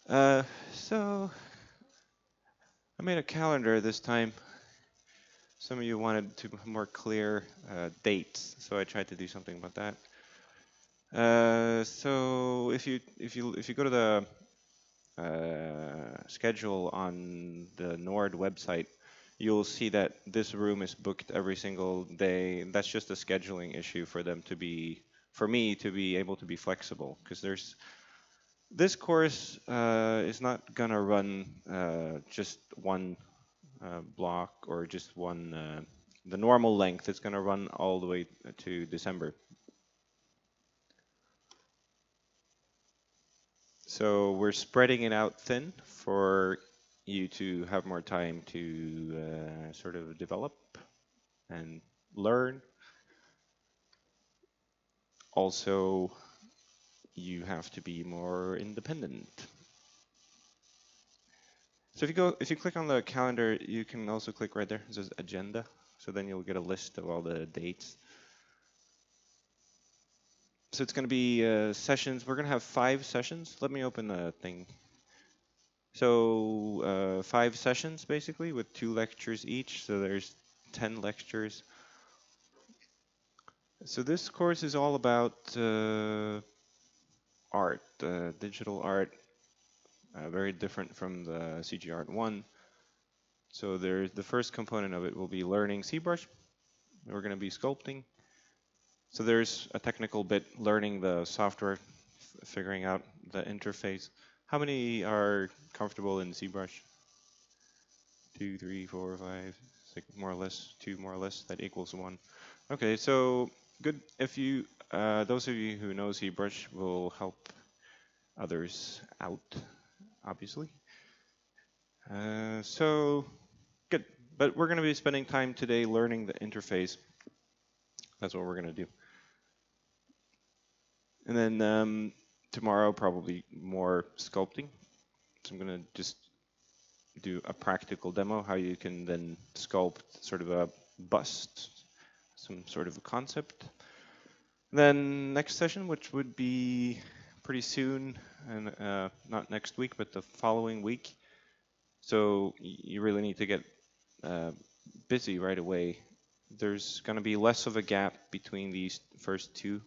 Uh, so I made a calendar this time. Some of you wanted to have more clear dates, so I tried to do something about that. So if you go to the schedule on the Nord website, you'll see that this room is booked every single day. That's just a scheduling issue for them to be, for me to be able to be flexible, because there's this course is not gonna run just one block or just one the normal length. It's gonna run all the way to December. So we're spreading it out thin for you to have more time to sort of develop and learn. Also, you have to be more independent. So if you click on the calendar, you can also click right there. It says agenda. So then you'll get a list of all the dates. So it's going to be sessions. We're going to have 5 sessions. Let me open the thing. So 5 sessions basically with 2 lectures each. So there's 10 lectures. So this course is all about art, digital art, very different from the CGArt1. So there's the first component of it will be learning ZBrush. We're going to be sculpting. So there's a technical bit, learning the software, figuring out the interface. How many are comfortable in ZBrush? 2, 3, 4, 5, 6, more or less, 2 more or less, that equals 1. Okay, so good. If you, those of you who know ZBrush will help others out, obviously. So good. But we're going to be spending time today learning the interface. That's what we're going to do. And then tomorrow, probably more sculpting. So I'm going to just do a practical demo, how you can then sculpt sort of a bust, some sort of a concept. Then next session, which would be pretty soon, and not next week, but the following week. So you really need to get busy right away. There's going to be less of a gap between these first 2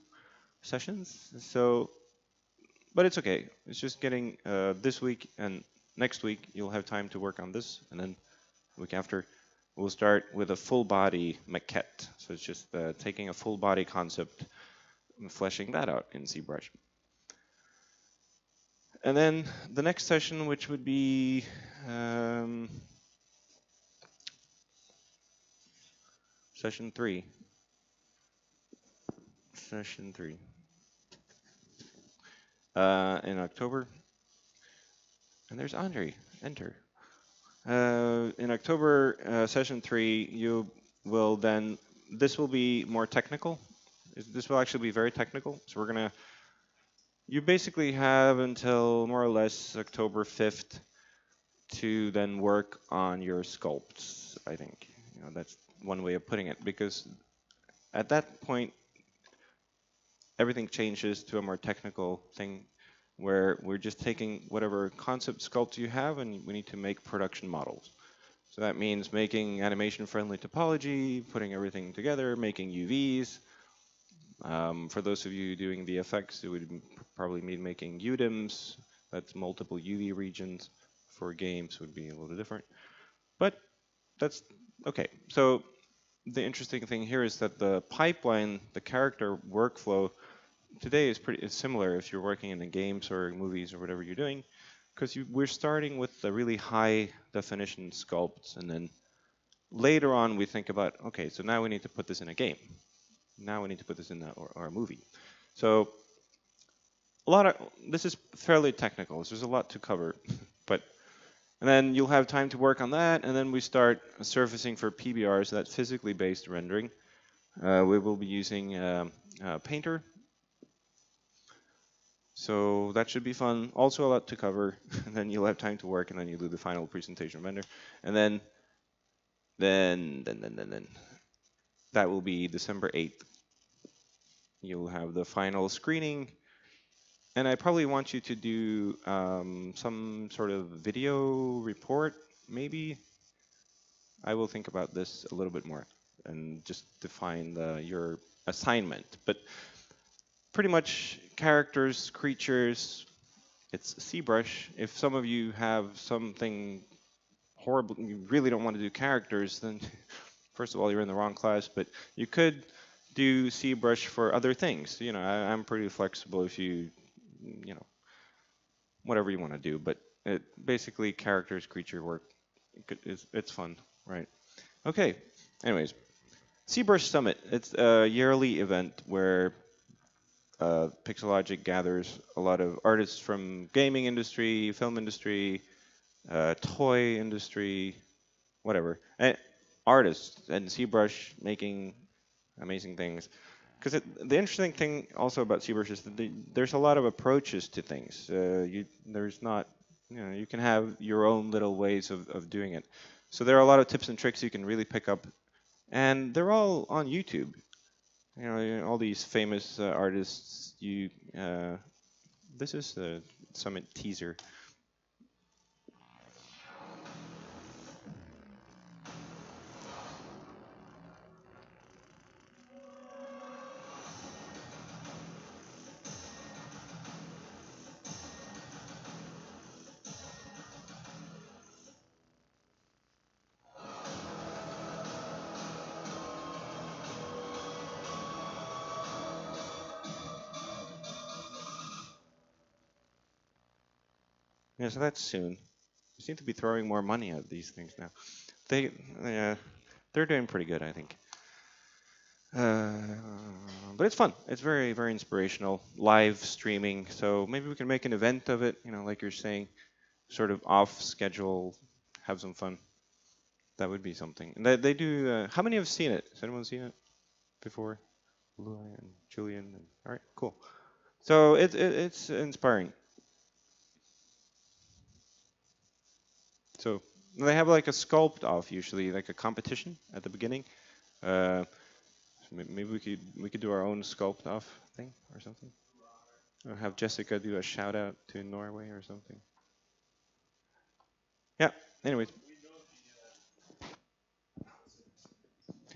sessions. So, but it's okay. It's just getting this week and next week you'll have time to work on this, and then the week after we'll start with a full body maquette. So it's just taking a full body concept and fleshing that out in ZBrush. And then the next session, which would be session 3. Session 3 in October. And there's Andre. Enter. In October, session 3, you will then, this will be more technical. This will actually be very technical. So we're going to, you basically have until more or less October 5th to then work on your sculpts, I think. You know, that's one way of putting it, because at that point, everything changes to a more technical thing where we're just taking whatever concept sculpt you have and we need to make production models. So that means making animation-friendly topology, putting everything together, making UVs. For those of you doing VFX, it would probably mean making UDIMs. That's multiple UV regions. For games would be a little different. But that's okay. So the interesting thing here is that the pipeline, the character workflow today is pretty similar if you're working in the games or movies or whatever you're doing, because we're starting with the really high definition sculpts, and then later on we think about, okay, so now we need to put this in a game. Now we need to put this in or a movie. So this is fairly technical. So there's a lot to cover, but and then you'll have time to work on that, and then we start surfacing for PBRs, that physically based rendering. We will be using Painter. So that should be fun. Also a lot to cover. And then you'll have time to work, and then you do the final presentation render. And then that will be December 8th. You'll have the final screening, And I probably want you to do some sort of video report, maybe. I will think about this a little bit more and just define your assignment. But pretty much characters, creatures, it's ZBrush. If some of you have something horrible, you really don't want to do characters, then first of all, you're in the wrong class, but you could do ZBrush for other things. You know, I'm pretty flexible if you know, whatever you want to do, but basically characters, creature work, it's fun, right? Okay, anyways, ZBrush Summit, it's a yearly event where Pixelogic gathers a lot of artists from gaming industry, film industry, toy industry, whatever, and artists and ZBrush making amazing things. Because the interesting thing also about ZBrush is that there's a lot of approaches to things. There's not, you know, you can have your own little ways of doing it. So there are a lot of tips and tricks you can really pick up, and they're all on YouTube. You know, all these famous artists. This is the Summit teaser. Yeah, so that's soon. They seem to be throwing more money at these things now. They're doing pretty good, I think. But it's fun. It's very, very inspirational. Live streaming. So maybe we can make an event of it. You know, like you're saying, sort of off schedule, have some fun. That would be something. And they do. How many have seen it? Has anyone seen it before? Louis and Julian. All right, cool. So it's inspiring. So they have like a sculpt off usually, like a competition at the beginning. Maybe we could do our own sculpt off thing or something. Or have Jessica do a shout out to Norway or something. Yeah. Anyways.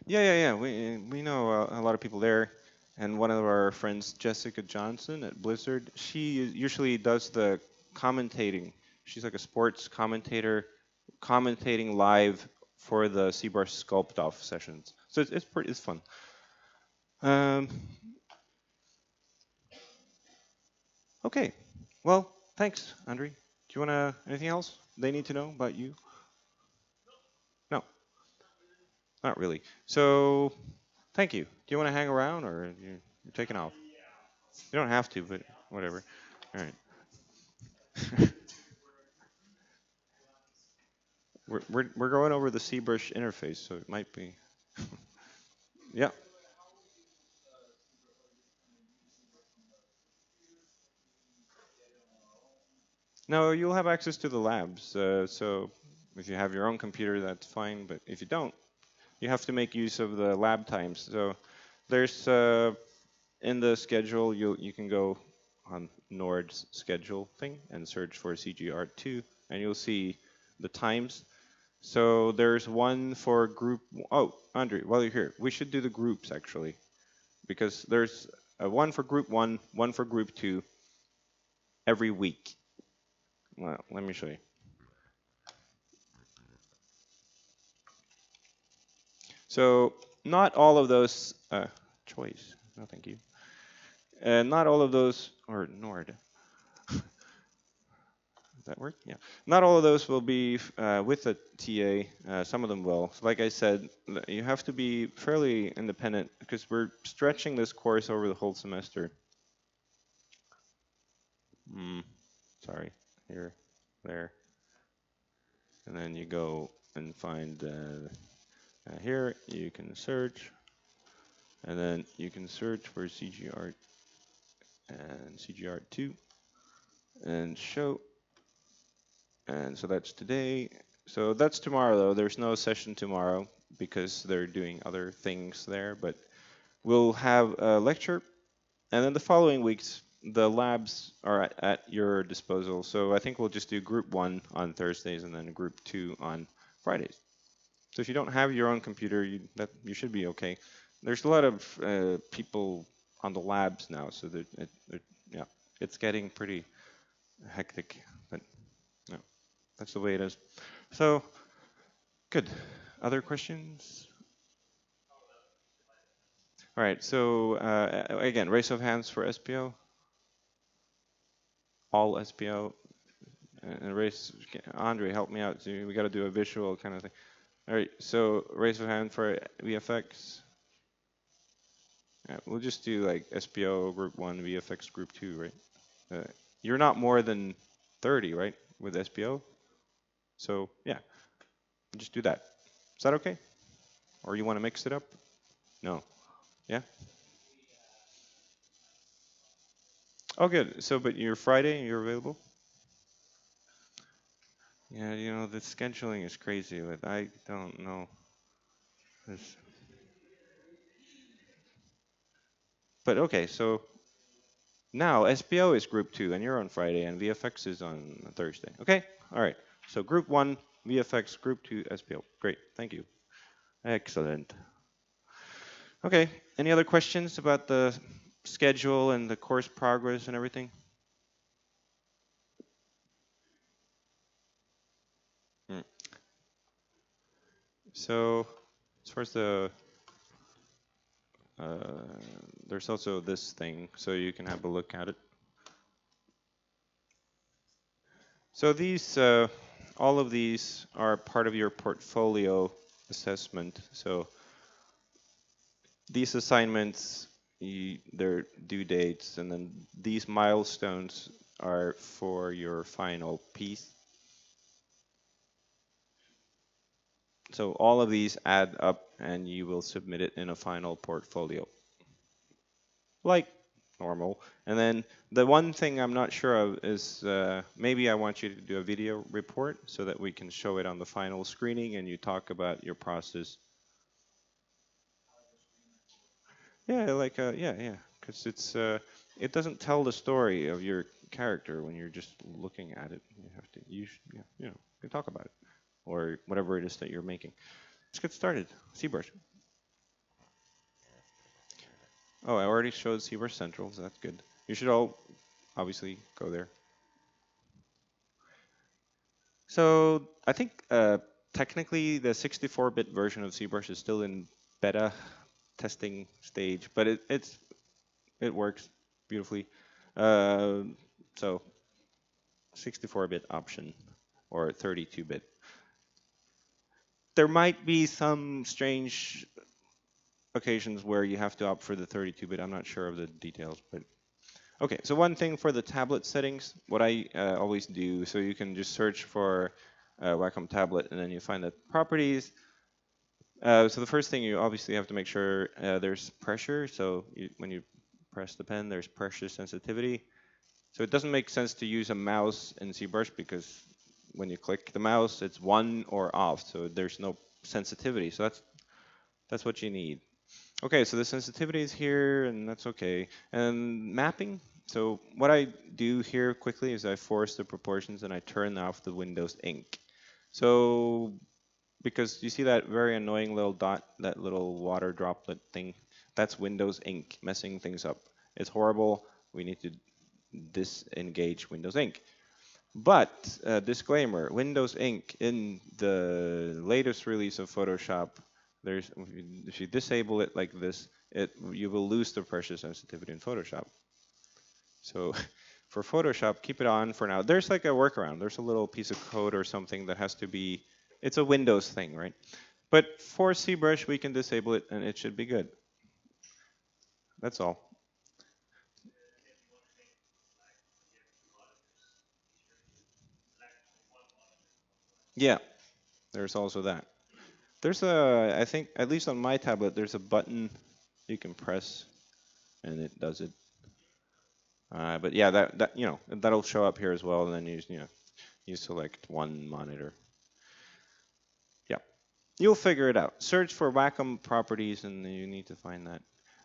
Yeah. We know a lot of people there, and one of our friends, Jessica Johnson at Blizzard, she usually does the commentating. She's like a sports commentator, commentating live for the ZBrush sculpt off sessions. So it's fun. Okay. Well, thanks, Andre. Do you want anything else they need to know about you? No, not really. So, thank you. Do you want to hang around, or you're taking off? You don't have to, but whatever. All right. we're going over the ZBrush interface, so it might be. Yeah. No, you'll have access to the labs. So if you have your own computer, that's fine. But if you don't, you have to make use of the lab times. So there's in the schedule, you can go on Nord's schedule thing and search for CGArt2, and you'll see the times. So there's one for group. Oh, Andre, while you're here, we should do the groups actually, because there's one for group 1, one for group 2 every week. Well, let me show you. So not all of those choice. No, thank you. Not all of those, or Nord. Does that work? Yeah. Not all of those will be with a TA. Some of them will. So like I said, you have to be fairly independent because we're stretching this course over the whole semester. Sorry. Here, there. And then you go and find here. You can search. And then you can search for CGArt and CGArt2 and show. And so that's today. So that's tomorrow, though. There's no session tomorrow because they're doing other things there. But we'll have a lecture. And then the following weeks, the labs are at your disposal. So I think we'll just do group 1 on Thursdays and then group 2 on Fridays. So if you don't have your own computer, you should be okay. There's a lot of people on the labs now, so yeah, it's getting pretty hectic, but no, that's the way it is. So good. Other questions? All right. So again, raise of hands for SPO. All SPO. And raise. Andre, help me out. So we got to do a visual kind of thing. All right. So raise of hand for VFX. Yeah, we'll just do like SPO group 1, VFX group 2, right? You're not more than 30, right, with SPO? So yeah, just do that. Is that okay? Or you want to mix it up? No. Yeah? Oh, good. So, but you're Friday, you're available? Yeah, you know, the scheduling is crazy, but I don't know. This. But okay, so now SPO is group 2, and you're on Friday, and VFX is on Thursday. Okay? All right. So group 1, VFX, group 2, SPO. Great. Thank you. Excellent. Okay. Any other questions about the schedule and the course progress and everything? Mm. So as far as the there's also this thing, so you can have a look at it. So these, all of these are part of your portfolio assessment. So these assignments, their due dates, and then these milestones are for your final piece. So all of these add up, and you will submit it in a final portfolio, like normal. And then the one thing I'm not sure of is maybe I want you to do a video report so that we can show it on the final screening, and you talk about your process. Yeah, like yeah, because it doesn't tell the story of your character when you're just looking at it. You have to yeah, you can talk about it or whatever it is that you're making. Let's get started. ZBrush. Oh, I already showed ZBrush Central, so that's good. You should all obviously go there. So I think technically the 64-bit version of ZBrush is still in beta testing stage, but it works beautifully. So 64-bit option or 32-bit. There might be some strange occasions where you have to opt for the 32-bit. I'm not sure of the details, but okay. So one thing for the tablet settings, what I always do, so you can just search for Wacom tablet, and then you find the properties. So the first thing, you obviously have to make sure there's pressure. So when you press the pen, there's pressure sensitivity. So it doesn't make sense to use a mouse in ZBrush because when you click the mouse, it's on or off. So there's no sensitivity. So that's what you need. Okay, so the sensitivity is here, and that's okay. And mapping. So what I do here quickly is I force the proportions and I turn off the Windows ink. So because you see that very annoying little dot, that little water droplet thing, that's Windows ink messing things up. It's horrible. We need to disengage Windows ink. But disclaimer, Windows ink in the latest release of Photoshop, if you disable it like this, you will lose the pressure sensitivity in Photoshop. So for Photoshop, keep it on for now. There's like a workaround. There's a little piece of code or something that has to be, it's a Windows thing, right? But for ZBrush, we can disable it and it should be good. That's all. Yeah, there's also that. There's I think, at least on my tablet, there's a button you can press and it does it. But yeah, that'll show up here as well, and then you select one monitor. Yeah, you'll figure it out. Search for Wacom properties, and you need to find that.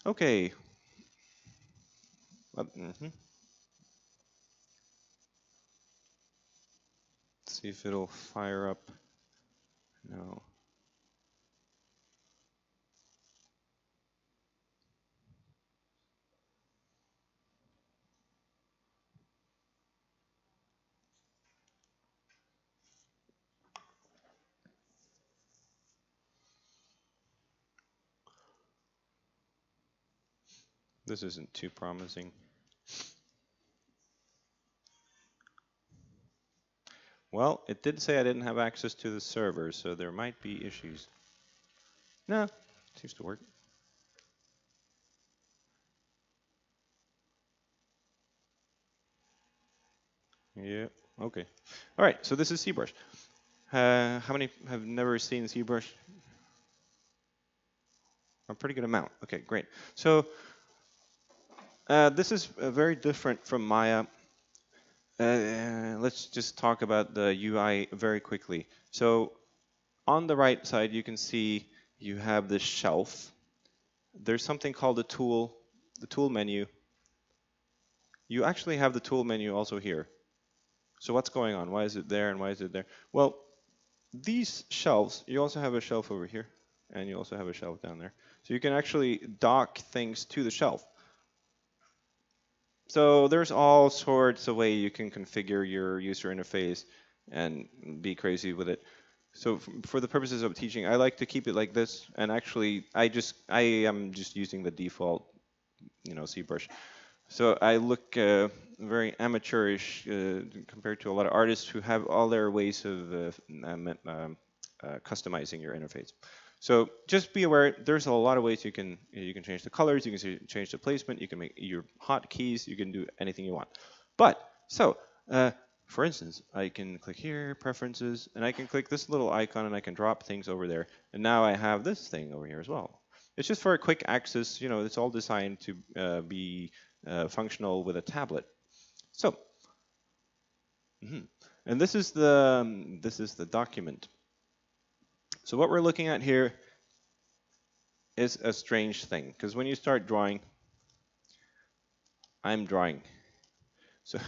Okay. Mm-hmm. Let's see if it'll fire up. No. This isn't too promising. Well, it did say I didn't have access to the server, so there might be issues. No, seems to work. Yeah, okay. All right, so this is ZBrush. How many have never seen ZBrush? A pretty good amount. Okay, great. So this is very different from Maya. Let's just talk about the UI very quickly. So on the right side, you can see you have this shelf. There's something called the tool menu. You actually have the tool menu also here. So what's going on? Why is it there and why is it there? Well, these shelves, you also have a shelf over here, and you also have a shelf down there. So you can actually dock things to the shelf. So there's all sorts of ways you can configure your user interface and be crazy with it. So for the purposes of teaching, I like to keep it like this, and actually I am just using the default, ZBrush. So I look very amateurish compared to a lot of artists who have all their ways of customizing your interface. So just be aware, there's a lot of ways you can change the colors, you can change the placement, you can make your hotkeys, you can do anything you want. But for instance, I can click here, preferences, and I can click this little icon and I can drop things over there. And now I have this thing over here as well. It's just for a quick access, it's all designed to be functional with a tablet. So, and this is the document. So what we're looking at here is a strange thing, because when you start drawing, I'm drawing. So,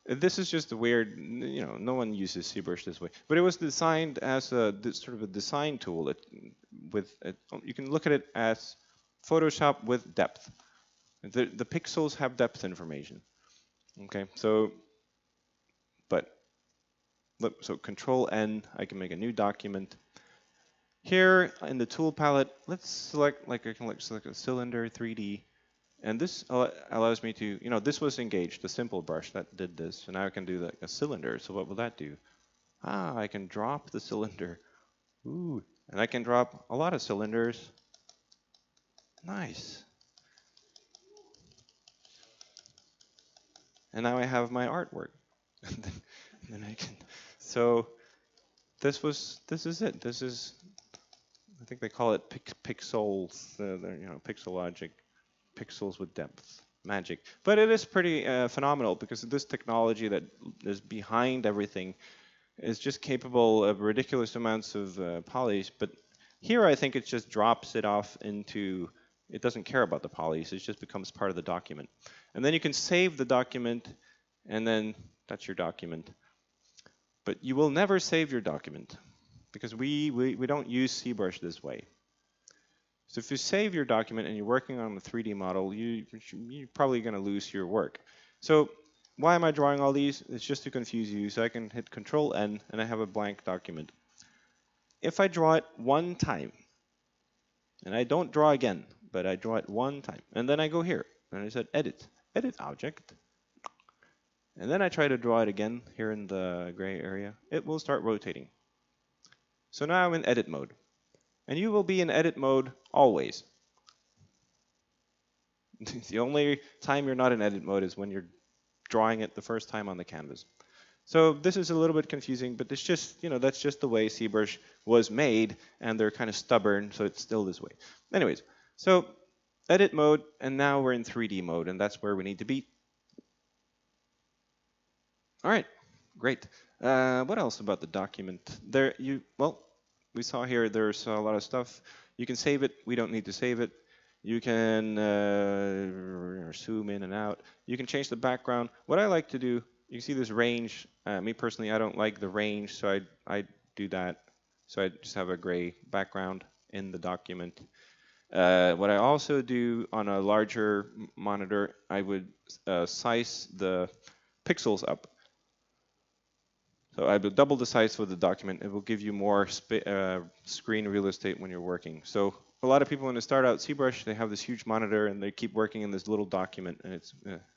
this is just a weird, no one uses ZBrush this way. But it was designed as sort of a design tool you can look at it as Photoshop with depth. The pixels have depth information. Okay, so Control N, I can make a new document. Here in the tool palette, let's select, I can select a cylinder 3D. And this allows me to, this was engaged, the simple brush that did this. So now I can do a cylinder. So what will that do? I can drop the cylinder. Ooh, and I can drop a lot of cylinders. Nice. And now I have my artwork. and then I can. So this is it. This is, I think they call it pixels. Pixel logic, pixels with depth, magic. But it is pretty phenomenal because this technology that is behind everything is just capable of ridiculous amounts of polys. But here I think it just drops it off into. It doesn't care about the polys. It just becomes part of the document. And then you can save the document, and then that's your document. But you will never save your document because we don't use ZBrush this way. So if you save your document and you're working on a 3D model, you're probably going to lose your work. So why am I drawing all these? It's just to confuse you. So I can hit Control N, and I have a blank document. If I draw it one time, and I don't draw again, but I draw it one time, and then I go here, and I said Edit Object, and then I try to draw it again here in the gray area, it will start rotating. So now I'm in edit mode. And you will be in edit mode always. The only time you're not in edit mode is when you're drawing it the first time on the canvas. So this is a little bit confusing, but it's just, that's just the way ZBrush was made, and they're kind of stubborn, so it's still this way. Anyways, so edit mode, and now we're in 3D mode, and that's where we need to be. All right, great. What else about the document? We saw here there's a lot of stuff. You can save it. We don't need to save it. You can zoom in and out. You can change the background. What I like to do, you see this range. Me personally, I don't like the range, so I do that. So I just have a gray background in the document. What I also do on a larger monitor, I would size the pixels up. So I would double the size of the document. It will give you more screen real estate when you're working. So a lot of people, when they start out ZBrush, they have this huge monitor and they keep working in this little document, and it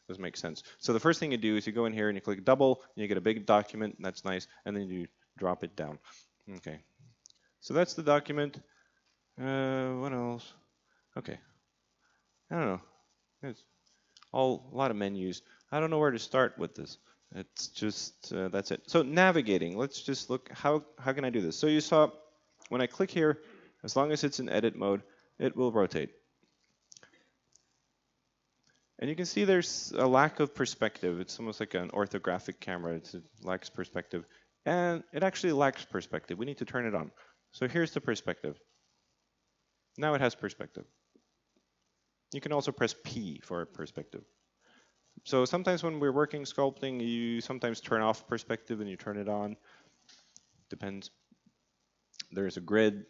doesn't make sense. So the first thing you do is you go in here and you click double, and you get a big document, and that's nice, and then you drop it down. Okay. So that's the document. What else? Okay. I don't know. It's a lot of menus. I don't know where to start with this. It's just, that's it. So navigating, let's just look, how can I do this? So you saw, when I click here, as long as it's in edit mode, it will rotate. And you can see there's a lack of perspective. It's almost like an orthographic camera. It lacks perspective. And it actually lacks perspective. We need to turn it on. So here's the perspective. Now it has perspective. You can also press P for perspective. So sometimes when we're working sculpting, you sometimes turn off perspective and you turn it on. Depends. There's a grid.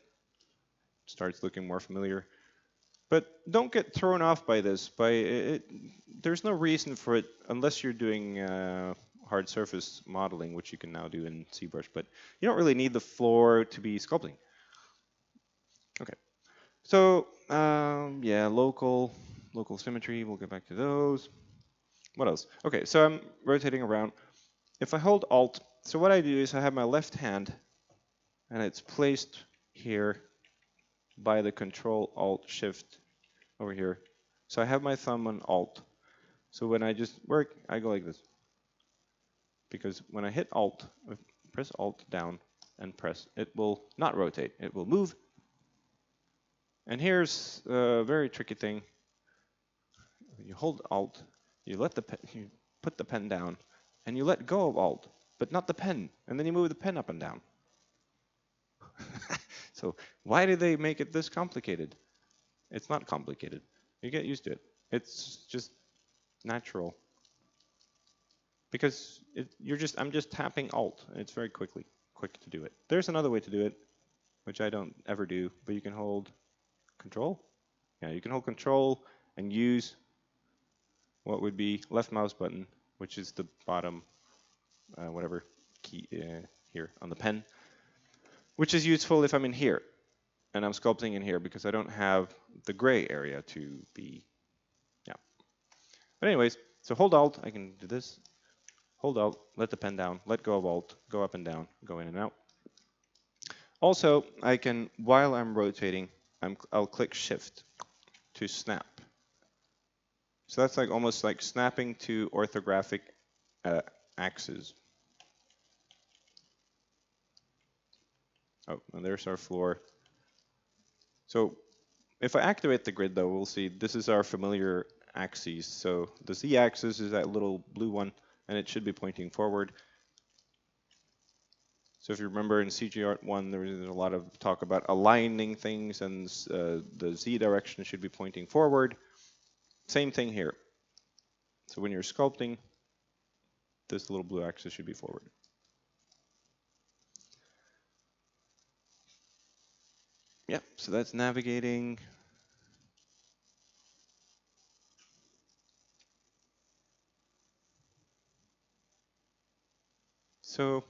Starts looking more familiar. But don't get thrown off by this. There's no reason for it unless you're doing hard surface modeling, which you can now do in ZBrush. But you don't really need the floor to be sculpting. Okay. So yeah, local symmetry. We'll get back to those. What else? Okay, so I'm rotating around. If I hold Alt, so what I do is I have my left hand, and it's placed here by the Control Alt Shift over here. So I have my thumb on Alt. So when I just work, I go like this. Because when I hit Alt, press Alt down and press, it will not rotate. It will move. And here's a very tricky thing. You hold Alt, you put the pen down, and you let go of Alt, but not the pen, and then you move the pen up and down. So why did they make it this complicated? It's not complicated. You get used to it. It's just natural. Because I'm just tapping Alt, and it's very quick to do it. There's another way to do it, which I don't ever do, but you can hold Control. Yeah, you can hold Control and use what would be left mouse button, which is the bottom, whatever key here on the pen, which is useful if I'm in here and I'm sculpting in here because I don't have the gray area to be, yeah. But anyways, so hold Alt, I can do this. Hold Alt, let the pen down, let go of Alt, go up and down, go in and out. Also, I can, while I'm rotating, I'll click Shift to snap. So that's like almost like snapping to orthographic axes. Oh, and there's our floor. So if I activate the grid, though, we'll see this is our familiar axes. So the Z-axis is that little blue one, and it should be pointing forward. So if you remember in CGArt1, there was a lot of talk about aligning things, and the Z direction should be pointing forward. Same thing here. So when you're sculpting, this little blue axis should be forward. Yep, so that's navigating. So,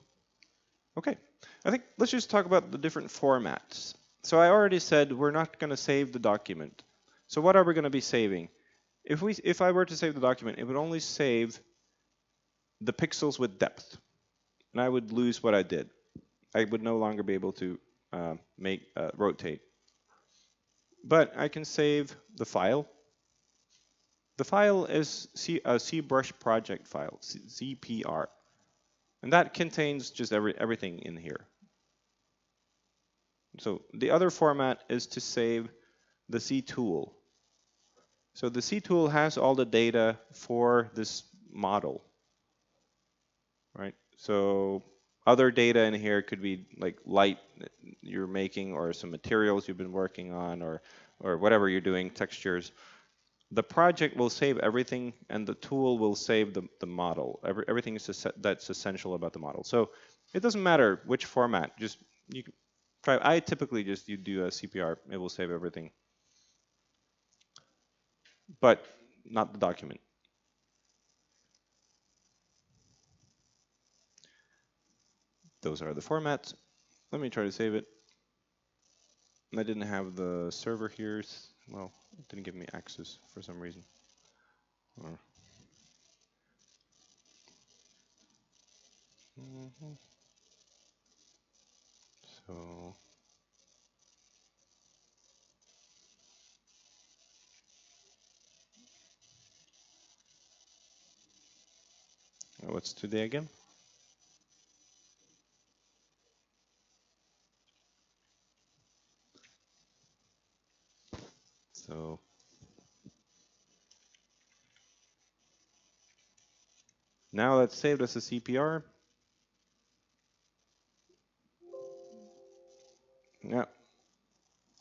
okay, I think let's just talk about the different formats. So I already said we're not going to save the document. So what are we going to be saving? If I were to save the document, it would only save the pixels with depth, and I would lose what I did. I would no longer be able to rotate. But I can save the file. The file is a ZBrush project file, ZPR, and that contains just everything in here. So the other format is to save the ZTool. So the ZTool has all the data for this model, right? So other data in here could be like light you're making or some materials you've been working on or whatever you're doing, textures. The project will save everything, and the tool will save the model. Everything is that's essential about the model. So it doesn't matter which format. Just you can try. I typically just you do a CPR. It will save everything, but not the document. Those are the formats. Let me try to save it. I didn't have the server here. Well, it didn't give me access for some reason. So what's today again? So now that's saved as a CPR. Yeah.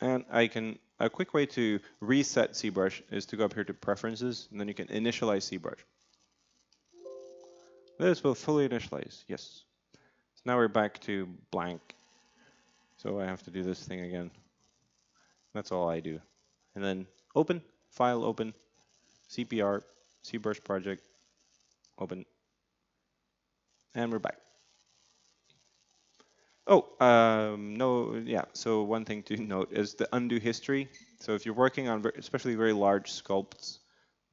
And a quick way to reset ZBrush is to go up here to Preferences, and then you can initialize ZBrush. This will fully initialize, yes. So now we're back to blank. So I have to do this thing again. That's all I do. And then open, file open, CPR, ZBrush project, open, and we're back. Oh, no, yeah. So one thing to note is the undo history. So if you're working on especially very large sculpts,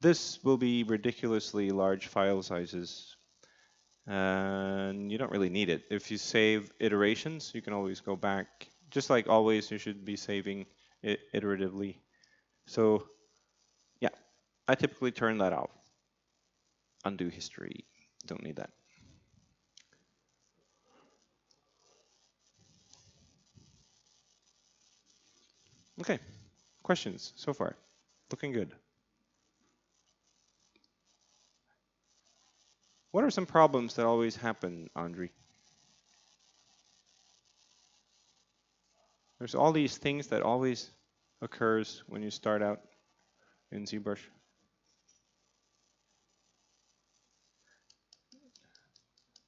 this will be ridiculously large file sizes, and you don't really need it. If you save iterations, you can always go back. Just like always, you should be saving it iteratively. So yeah, I typically turn that off. Undo history, don't need that. Okay, questions so far? Looking good. What are some problems that always happen, Andre? There's all these things that always occurs when you start out in ZBrush.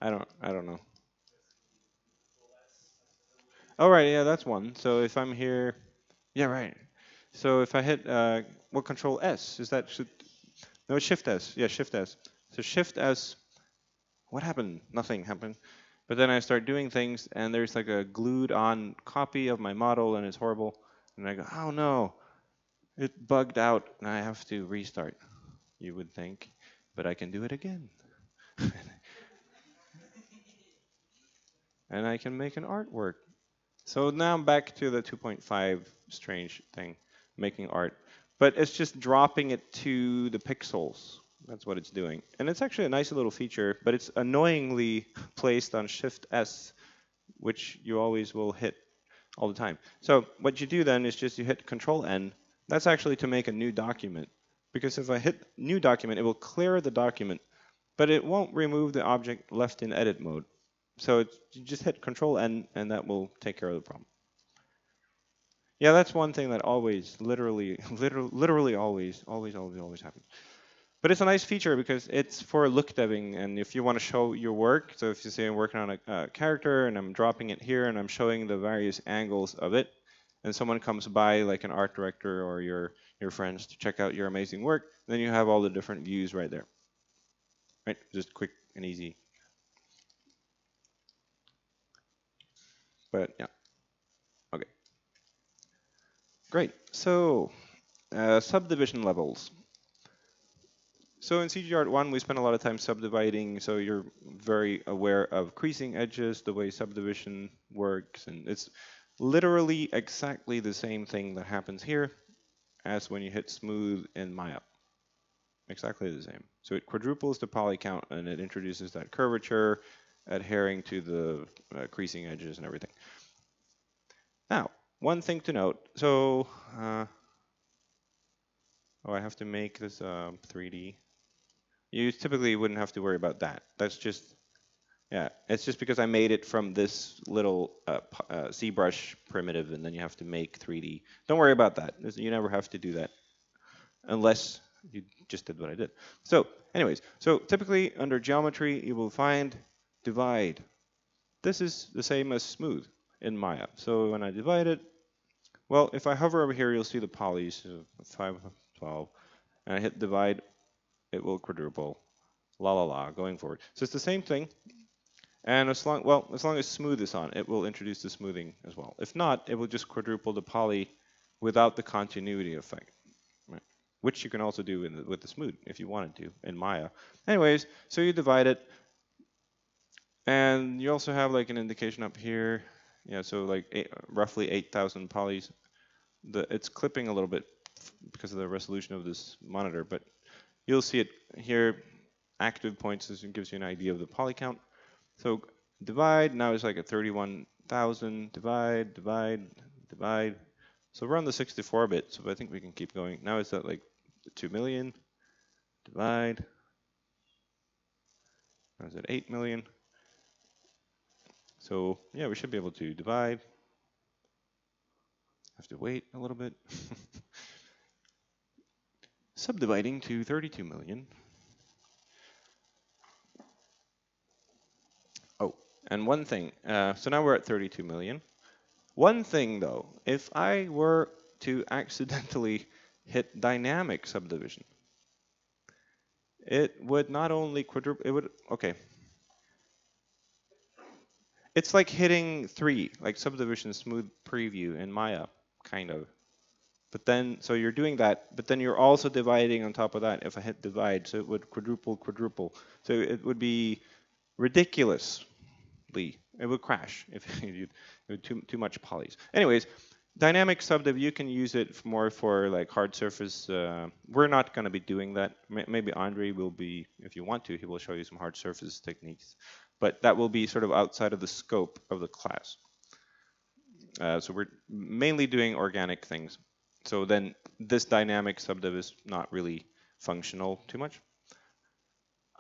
I don't know. Oh, right, yeah, that's one. So if I'm here, yeah, right. So if I hit, what Control S? Is that, no, it's Shift S. Yeah, Shift S. So Shift S, what happened? Nothing happened. But then I start doing things, and there's like a glued on copy of my model, and it's horrible. And I go, oh no, it bugged out, and I have to restart, you would think. But I can do it again. And I can make an artwork. So now I'm back to the 2.5 strange thing, making art. But it's just dropping it to the pixels. That's what it's doing. And it's actually a nice little feature, but it's annoyingly placed on Shift S, which you always will hit all the time. So what you do then is just you hit Control N. That's actually to make a new document. Because if I hit new document, it will clear the document, but it won't remove the object left in edit mode. So you just hit Control N, and that will take care of the problem. Yeah, that's one thing that always, literally always happens. But it's a nice feature because it's for look debbing, and if you want to show your work, so if you say I'm working on a character and I'm dropping it here and I'm showing the various angles of it, and someone comes by, like an art director or your friends, to check out your amazing work, then you have all the different views right there. Right, just quick and easy. But yeah, okay. Great, so subdivision levels. So in CGArt1, we spend a lot of time subdividing, so you're very aware of creasing edges, the way subdivision works, and it's literally exactly the same thing that happens here as when you hit smooth in Maya. Exactly the same. So it quadruples the poly count, and it introduces that curvature, adhering to the creasing edges and everything. Now, one thing to note. So, oh, I have to make this 3D. You typically wouldn't have to worry about that. That's just, yeah, it's just because I made it from this little ZBrush primitive, and then you have to make 3D. Don't worry about that. You never have to do that. Unless You just did what I did. So anyways, so typically under geometry, you will find divide. This is the same as smooth in Maya. So when I divide it, well, if I hover over here, you'll see the polys, 5, 12, and I hit divide, it will quadruple, la la la, going forward. So it's the same thing, and as long as smooth is on, it will introduce the smoothing as well. If not, it will just quadruple the poly without the continuity effect, right? Which you can also do with the smooth if you wanted to in Maya. Anyways, so you divide it, and you also have like an indication up here. Yeah, so like roughly 8,000 polys. It's clipping a little bit because of the resolution of this monitor, but you'll see it here. Active points gives you an idea of the poly count. So divide, now it's like at 31,000, divide, divide, divide. So we're on the 64-bit, so I think we can keep going. Now it's at like 2 million, divide. Now it's at 8 million. So yeah, we should be able to divide. Have to wait a little bit. Subdividing to 32 million. Oh, and one thing. So now we're at 32 million. One thing though, if I were to accidentally hit dynamic subdivision, it would not only quadruple, it would, okay. It's like hitting 3, like subdivision smooth preview in Maya, kind of. But then, so you're doing that, but then you're also dividing on top of that. If I hit divide, so it would quadruple. So it would be ridiculously, it would crash if you had too much polys. Anyways, dynamic subdiv, you can use it more for like hard surface. We're not going to be doing that. Maybe Andre will be, if you want to, he will show you some hard surface techniques. But that will be sort of outside of the scope of the class. So we're mainly doing organic things. So then this dynamic subdiv is not really functional too much.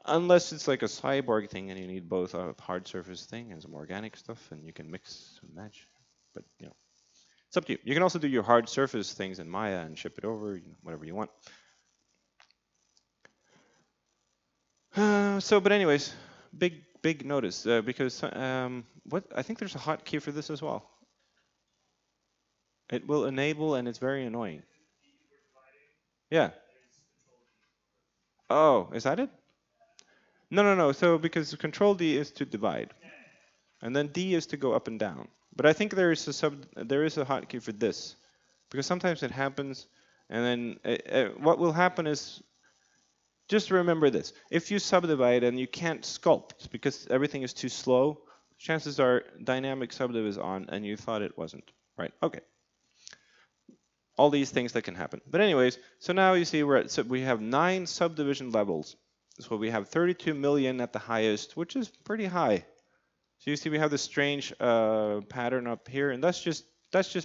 Unless it's like a cyborg thing and you need both a hard surface thing and some organic stuff and you can mix and match. But you know, it's up to you. You can also do your hard surface things in Maya and ship it over, whatever you want. But anyways, big notice because I think there's a hotkey for this as well. It will enable, and it's very annoying. Yeah. Oh, is that it? No. So because Control D is to divide, and then D is to go up and down. But I think there is a hotkey for this, because sometimes it happens, and then what will happen is, just remember this: if you subdivide and you can't sculpt because everything is too slow, chances are dynamic subdiv is on, and you thought it wasn't. Right? Okay. All these things that can happen. But anyways, so now you see we have 9 subdivision levels. So we have 32 million at the highest, which is pretty high. So you see we have this strange pattern up here, and that's just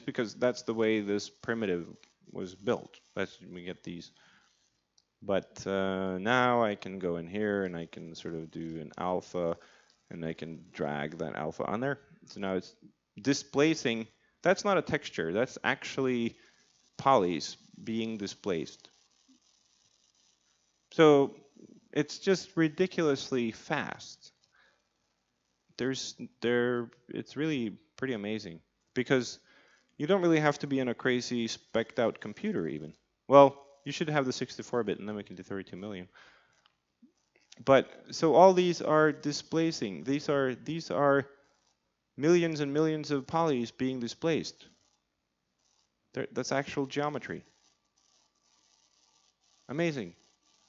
because that's the way this primitive was built. We get these. But now I can go in here and I can sort of do an alpha, and I can drag that alpha on there. So now it's displacing. That's not a texture. That's actually polys being displaced. So it's just ridiculously fast. It's really pretty amazing because you don't really have to be in a crazy spec'd out computer even. Well, you should have the 64-bit and then we can do 32 million. But so all these are displacing. These are millions and millions of polys being displaced. That's actual geometry. Amazing.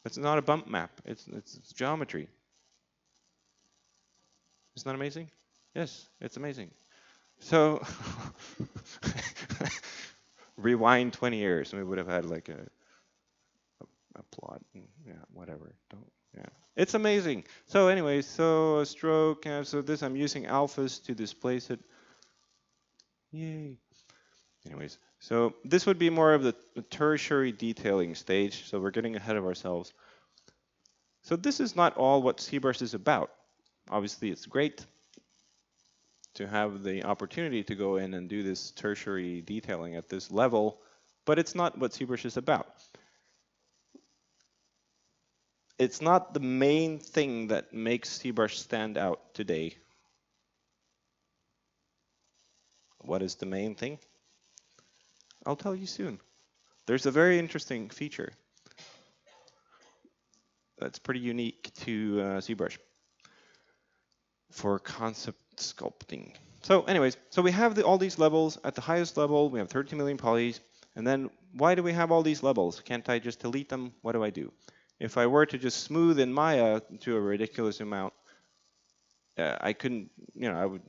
It's not a bump map. It's geometry. Isn't that amazing? Yes, it's amazing. So rewind 20 years, and we would have had like a plot. And, yeah, whatever. Yeah, it's amazing. So anyways, so a stroke. So this I'm using alphas to displace it. Yay. Anyways, so this would be more of the tertiary detailing stage. So we're getting ahead of ourselves. So this is not all what ZBrush is about. Obviously, it's great to have the opportunity to go in and do this tertiary detailing at this level, but it's not what ZBrush is about. it's not the main thing that makes ZBrush stand out today. What is the main thing? I'll tell you soon. There's a very interesting feature that's pretty unique to ZBrush for concept sculpting. So anyways, so we have all these levels. At the highest level, we have 13 million polys. And then why do we have all these levels? Can't I just delete them? What do I do? If I were to just smooth in Maya to a ridiculous amount, I couldn't,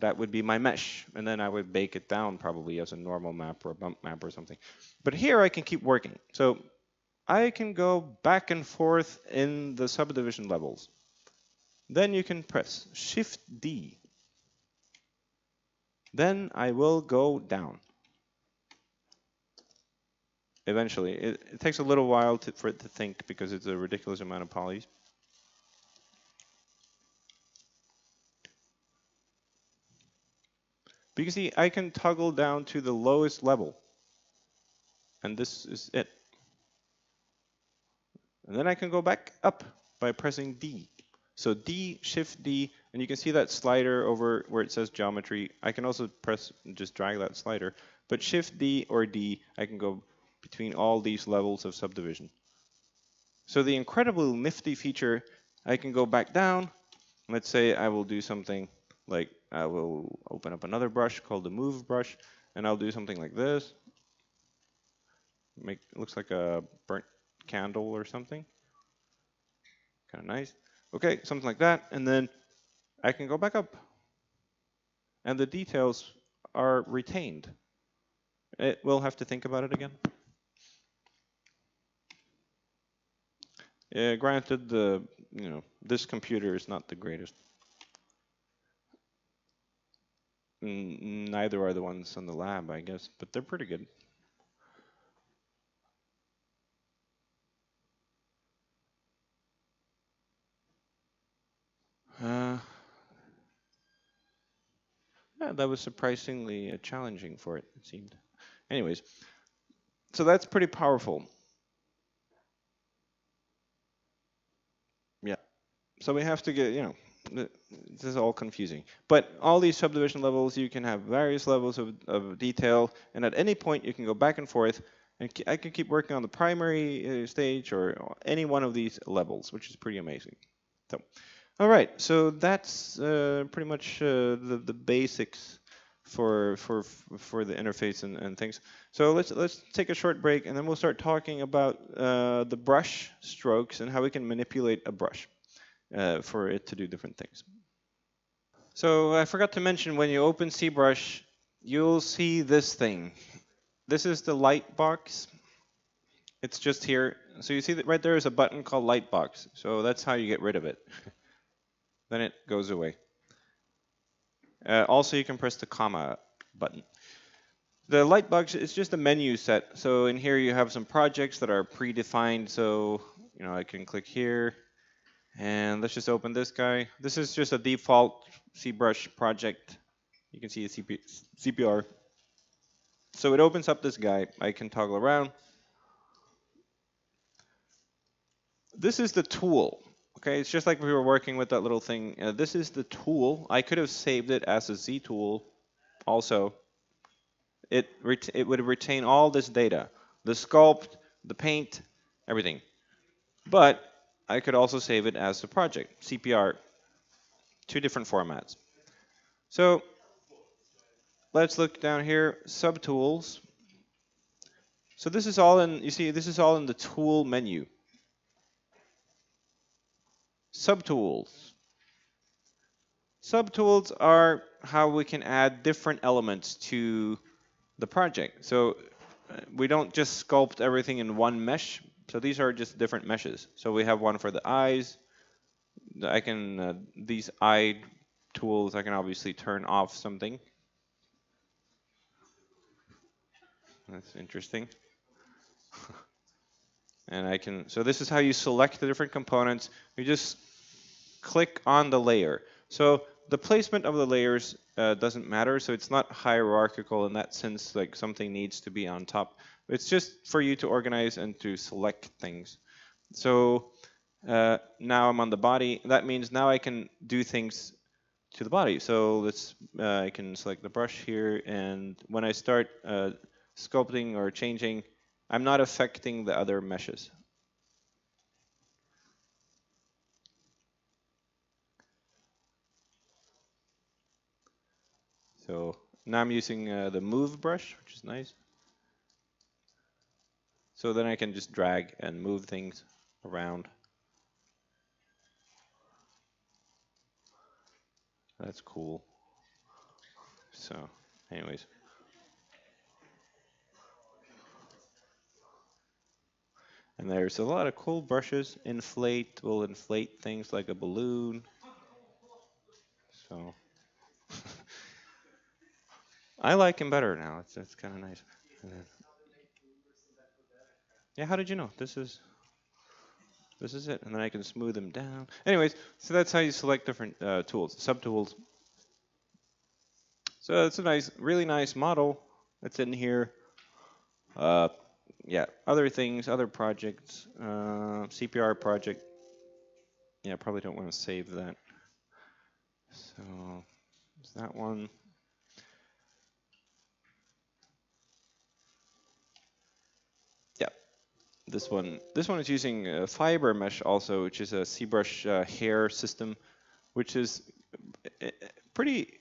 that would be my mesh. And then I would bake it down probably as a normal map or a bump map or something. But here I can keep working. So I can go back and forth in the subdivision levels. Then you can press Shift D. Then I will go down. Eventually. It takes a little while for it to think because it's a ridiculous amount of polys. But you can see I can toggle down to the lowest level. And this is it. And then I can go back up by pressing D. So D, Shift D, and you can see that slider over where it says geometry. I can also press and just drag that slider. But Shift D or D, I can go between all these levels of subdivision. So the incredibly nifty feature, I can go back down. Let's say I will do something like I will open up another brush called the Move brush, and I'll do something like this. It looks like a burnt candle or something. Kind of nice. Okay, something like that, and then I can go back up. And the details are retained. We'll have to think about it again. Granted, this computer is not the greatest. Neither are the ones in the lab, I guess, but they're pretty good. Yeah, that was surprisingly challenging for it, it seemed. Anyways, so that's pretty powerful. Yeah. So we have to get, this is all confusing. But all these subdivision levels, you can have various levels of detail, and at any point you can go back and forth, and I can keep working on the primary stage or any one of these levels, which is pretty amazing. So, all right, so that's pretty much the basics for the interface and things. So let's take a short break, and then we'll start talking about the brush strokes and how we can manipulate a brush for it to do different things. So I forgot to mention, when you open ZBrush, you'll see this thing. This is the light box. It's just here. So you see that right there is a button called light box. So that's how you get rid of it. Then it goes away. Also, you can press the comma button. The light box is just a menu set. So in here you have some projects that are predefined. So I can click here, and let's just open this guy. This is just a default ZBrush project. You can see the CPR. So it opens up this guy. I can toggle around. This is the tool. Okay, it's just like we were working with that little thing. This is the tool. I could have saved it as a ZTool also. It would retain all this data, the sculpt, the paint, everything. But I could also save it as a project, CPR, 2 different formats. So let's look down here, subtools. So this is all in, you see, this is all in the tool menu. Subtools. Subtools are how we can add different elements to the project. So we don't just sculpt everything in one mesh. So these are just different meshes. So we have one for the eyes. I can, these eye tools, I can obviously turn off something. That's interesting. And I can, so this is how you select the different components. You just click on the layer. So the placement of the layers doesn't matter. So it's not hierarchical in that sense, like something needs to be on top. It's just for you to organize and to select things. So Now I'm on the body. That means now I can do things to the body. So let's I can select the brush here, and when I start sculpting or changing, I'm not affecting the other meshes. So now I'm using the move brush, which is nice. So then I can just drag and move things around. That's cool. So anyways. And there's a lot of cool brushes. Inflate will inflate things like a balloon. So I like him better now. It's kind of nice. Yeah, how did you know? This is it. And then I can smooth them down. Anyways, so that's how you select different tools, subtools. So it's a nice, really nice model that's in here. Yeah, other things, other projects, CPR project. Yeah, probably don't want to save that. So is that one. Yeah, this one is using fiber mesh also, which is a ZBrush hair system, which is pretty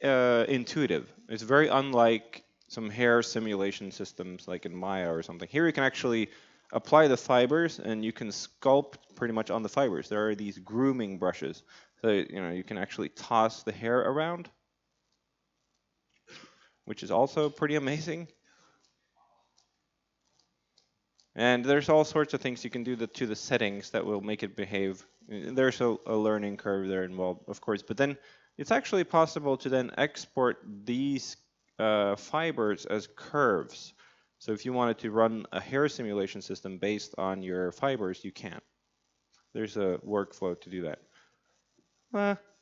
intuitive. It's very unlike some hair simulation systems like in Maya or something. Here you can actually apply the fibers and you can sculpt pretty much on the fibers. There are these grooming brushes. So you can actually toss the hair around, which is also pretty amazing. And there's all sorts of things you can do to the settings that will make it behave. There's a learning curve there involved, of course, but then it's actually possible to then export these fibers as curves. So if you wanted to run a hair simulation system based on your fibers, you can. There's a workflow to do that.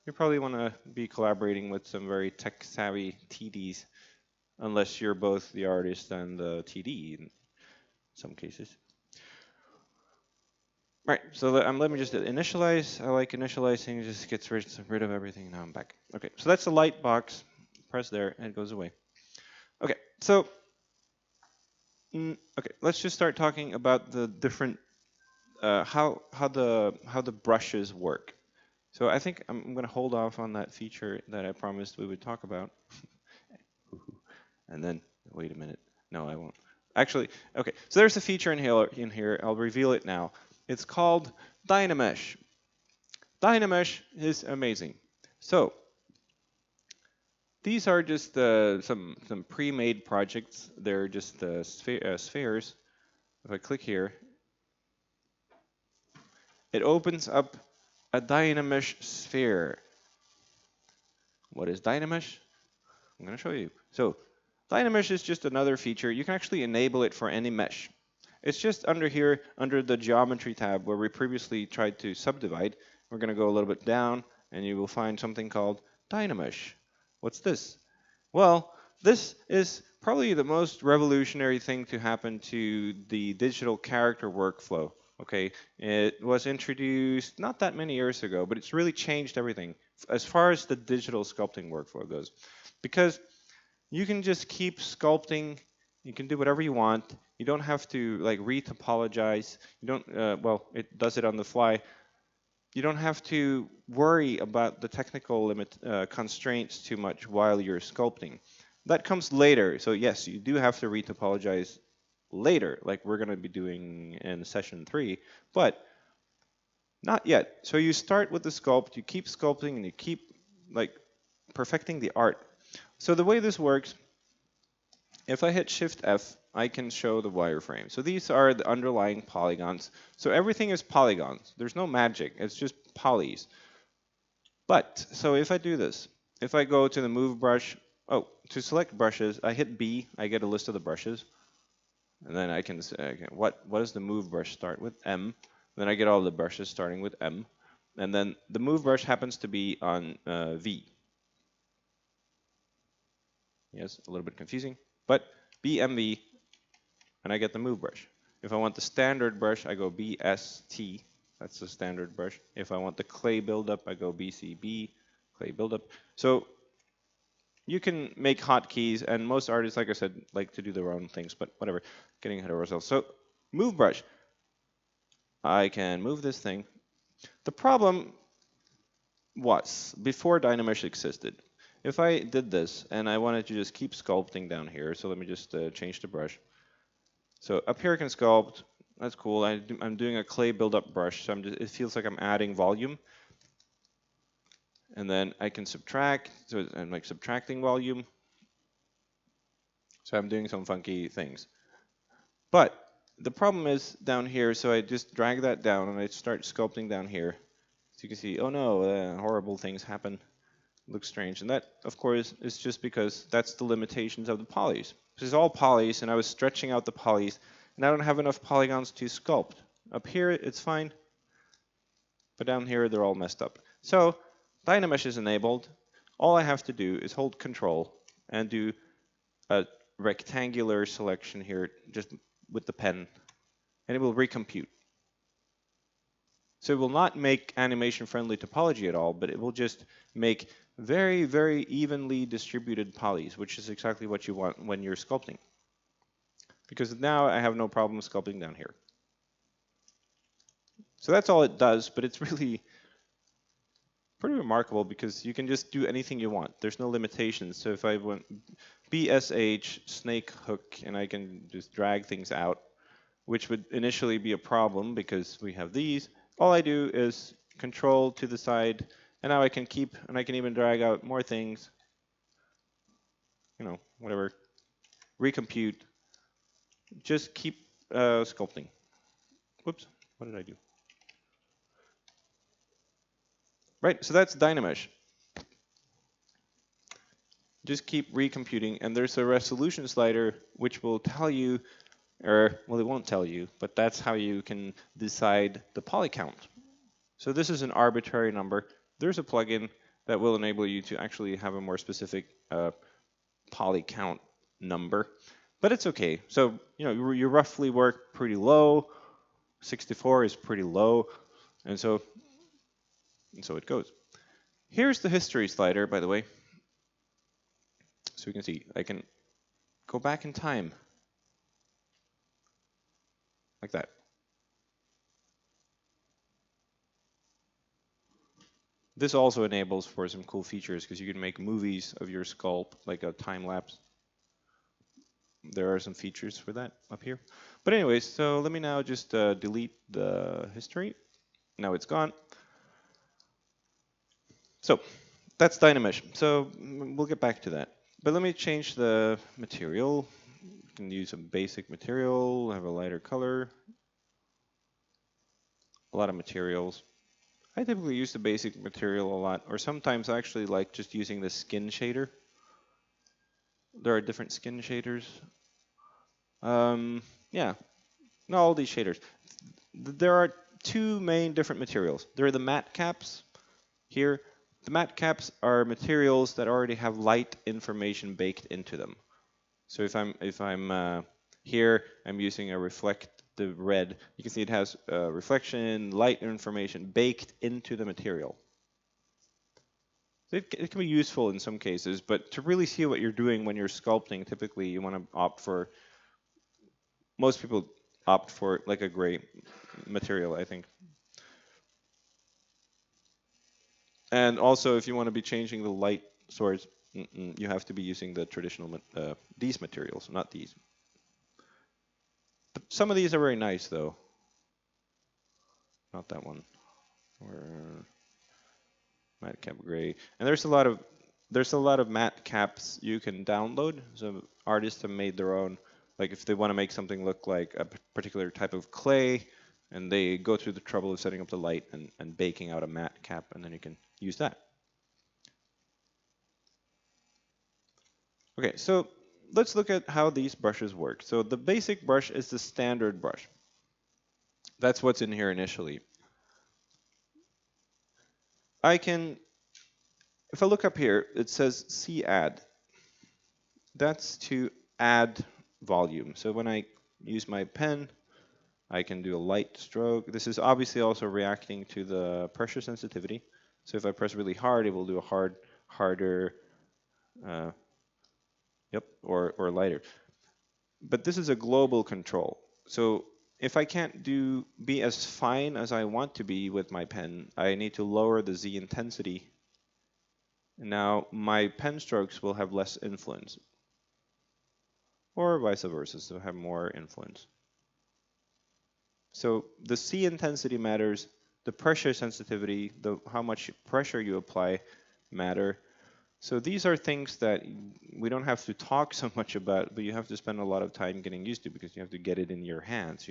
You probably want to be collaborating with some very tech-savvy TDs, unless you're both the artist and the TD in some cases. Right, so let me just initialize. I like initializing, it just gets rid of everything. Now I'm back. Okay, so that's the light box. Press there, and it goes away. Okay, so let's just start talking about the different how the brushes work. So I think I'm going to hold off on that feature that I promised we would talk about, and then wait a minute. No, I won't. Actually, okay. So there's a feature in here. I'll reveal it now. It's called Dynamesh. Dynamesh is amazing. So these are just some pre-made projects. They're just spheres. If I click here, it opens up a Dynamesh sphere. What is Dynamesh? I'm going to show you. So Dynamesh is just another feature. You can actually enable it for any mesh. It's just under here, under the geometry tab where we previously tried to subdivide. We're going to go a little bit down, and you will find something called Dynamesh. What's this? Well, this is probably the most revolutionary thing to happen to the digital character workflow. Okay, it was introduced not that many years ago, but it's really changed everything as far as the digital sculpting workflow goes. Because you can just keep sculpting, you can do whatever you want. You don't have to like retopologize. You don't, well, it does it on the fly. You don't have to worry about the technical constraints too much while you're sculpting. That comes later. So yes, you do have to retopologize later, like we're going to be doing in session 3, but not yet. So you start with the sculpt, you keep sculpting, and you keep like perfecting the art. So the way this works, if I hit Shift F, I can show the wireframe. So these are the underlying polygons. So everything is polygons. There's no magic. It's just polys. But, so if I do this, if I go to the move brush, to select brushes, I hit B, I get a list of the brushes. And then I can say, okay, what does the move brush start with? M. Then I get all the brushes starting with M. And then the move brush happens to be on V. Yes, a little bit confusing. But BMV, and I get the move brush. If I want the standard brush, I go BST, That's the standard brush. If I want the clay buildup, I go BCB, clay buildup. So you can make hotkeys, and most artists, like I said, like to do their own things, but whatever, getting ahead of ourselves. So move brush. I can move this thing. The problem was, before Dynamesh existed, if I did this and I wanted to just keep sculpting down here, so let me just change the brush. So up here I can sculpt, that's cool. I'm doing a clay buildup brush, so it feels like I'm adding volume. And then I can subtract, so I'm like subtracting volume. So I'm doing some funky things. But the problem is down here, so I just drag that down and I start sculpting down here. So you can see, oh no, horrible things happen. Looks strange. And that, of course, is just because that's the limitations of the polys. This is all polys, and I was stretching out the polys, and I don't have enough polygons to sculpt. Up here, it's fine, but down here, they're all messed up. So Dynamesh is enabled. All I have to do is hold Control and do a rectangular selection here, just with the pen, and it will recompute. So it will not make animation-friendly topology at all, but it will just make very, very evenly distributed polys, which is exactly what you want when you're sculpting. Because now I have no problem sculpting down here. So that's all it does, but it's really pretty remarkable because you can just do anything you want. There's no limitations. So if I want BSH, snake hook, and I can just drag things out, which would initially be a problem because we have these. All I do is Control to the side, and now I can keep, and I can even drag out more things. You know, whatever. Recompute. Just keep sculpting. Whoops, what did I do? Right, so that's Dynamesh. Just keep recomputing, and there's a resolution slider which will tell you, or, well, it won't tell you, but that's how you can decide the poly count. So this is an arbitrary number. There's a plugin that will enable you to actually have a more specific poly count number, but it's okay. So, you know, you roughly work pretty low. 64 is pretty low, and so it goes. Here's the history slider, by the way. So we can see, I can go back in time. Like that. This also enables for some cool features because you can make movies of your sculpt, like a time lapse. There are some features for that up here. But anyways, so let me now just delete the history. Now it's gone. So that's Dynamesh. So we'll get back to that. But let me change the material. You can use a basic material, have a lighter color. A lot of materials. I typically use the basic material a lot, or sometimes I actually like just using the skin shader. There are different skin shaders. Yeah, not all these shaders. There are two main different materials. There are the matte caps here. The matte caps are materials that already have light information baked into them. So if I'm here, I'm using a reflect the red. You can see it has reflection, light information baked into the material. So it can be useful in some cases, but to really see what you're doing when you're sculpting, typically you want to opt for, most people opt for like a gray material, I think. And also, if you want to be changing the light source, you have to be using the traditional, these materials, not these. But some of these are very nice, though. Not that one. Or matte cap gray. And there's a lot of matte caps you can download. So artists have made their own. Like if they want to make something look like a particular type of clay, and they go through the trouble of setting up the light and baking out a matte cap, and then you can use that. Okay, so let's look at how these brushes work. So the basic brush is the standard brush. That's what's in here initially. I can, if I look up here, it says CAdd. That's to add volume. So when I use my pen, I can do a light stroke. This is obviously also reacting to the pressure sensitivity. So if I press really hard, it will do a harder, or lighter. But this is a global control. So if I can't be as fine as I want to be with my pen, I need to lower the Z intensity. Now my pen strokes will have less influence, or vice versa, so have more influence. So the C intensity matters, the pressure sensitivity, how much pressure you apply matter. So these are things that we don't have to talk so much about, but you have to spend a lot of time getting used to because you have to get it in your hands.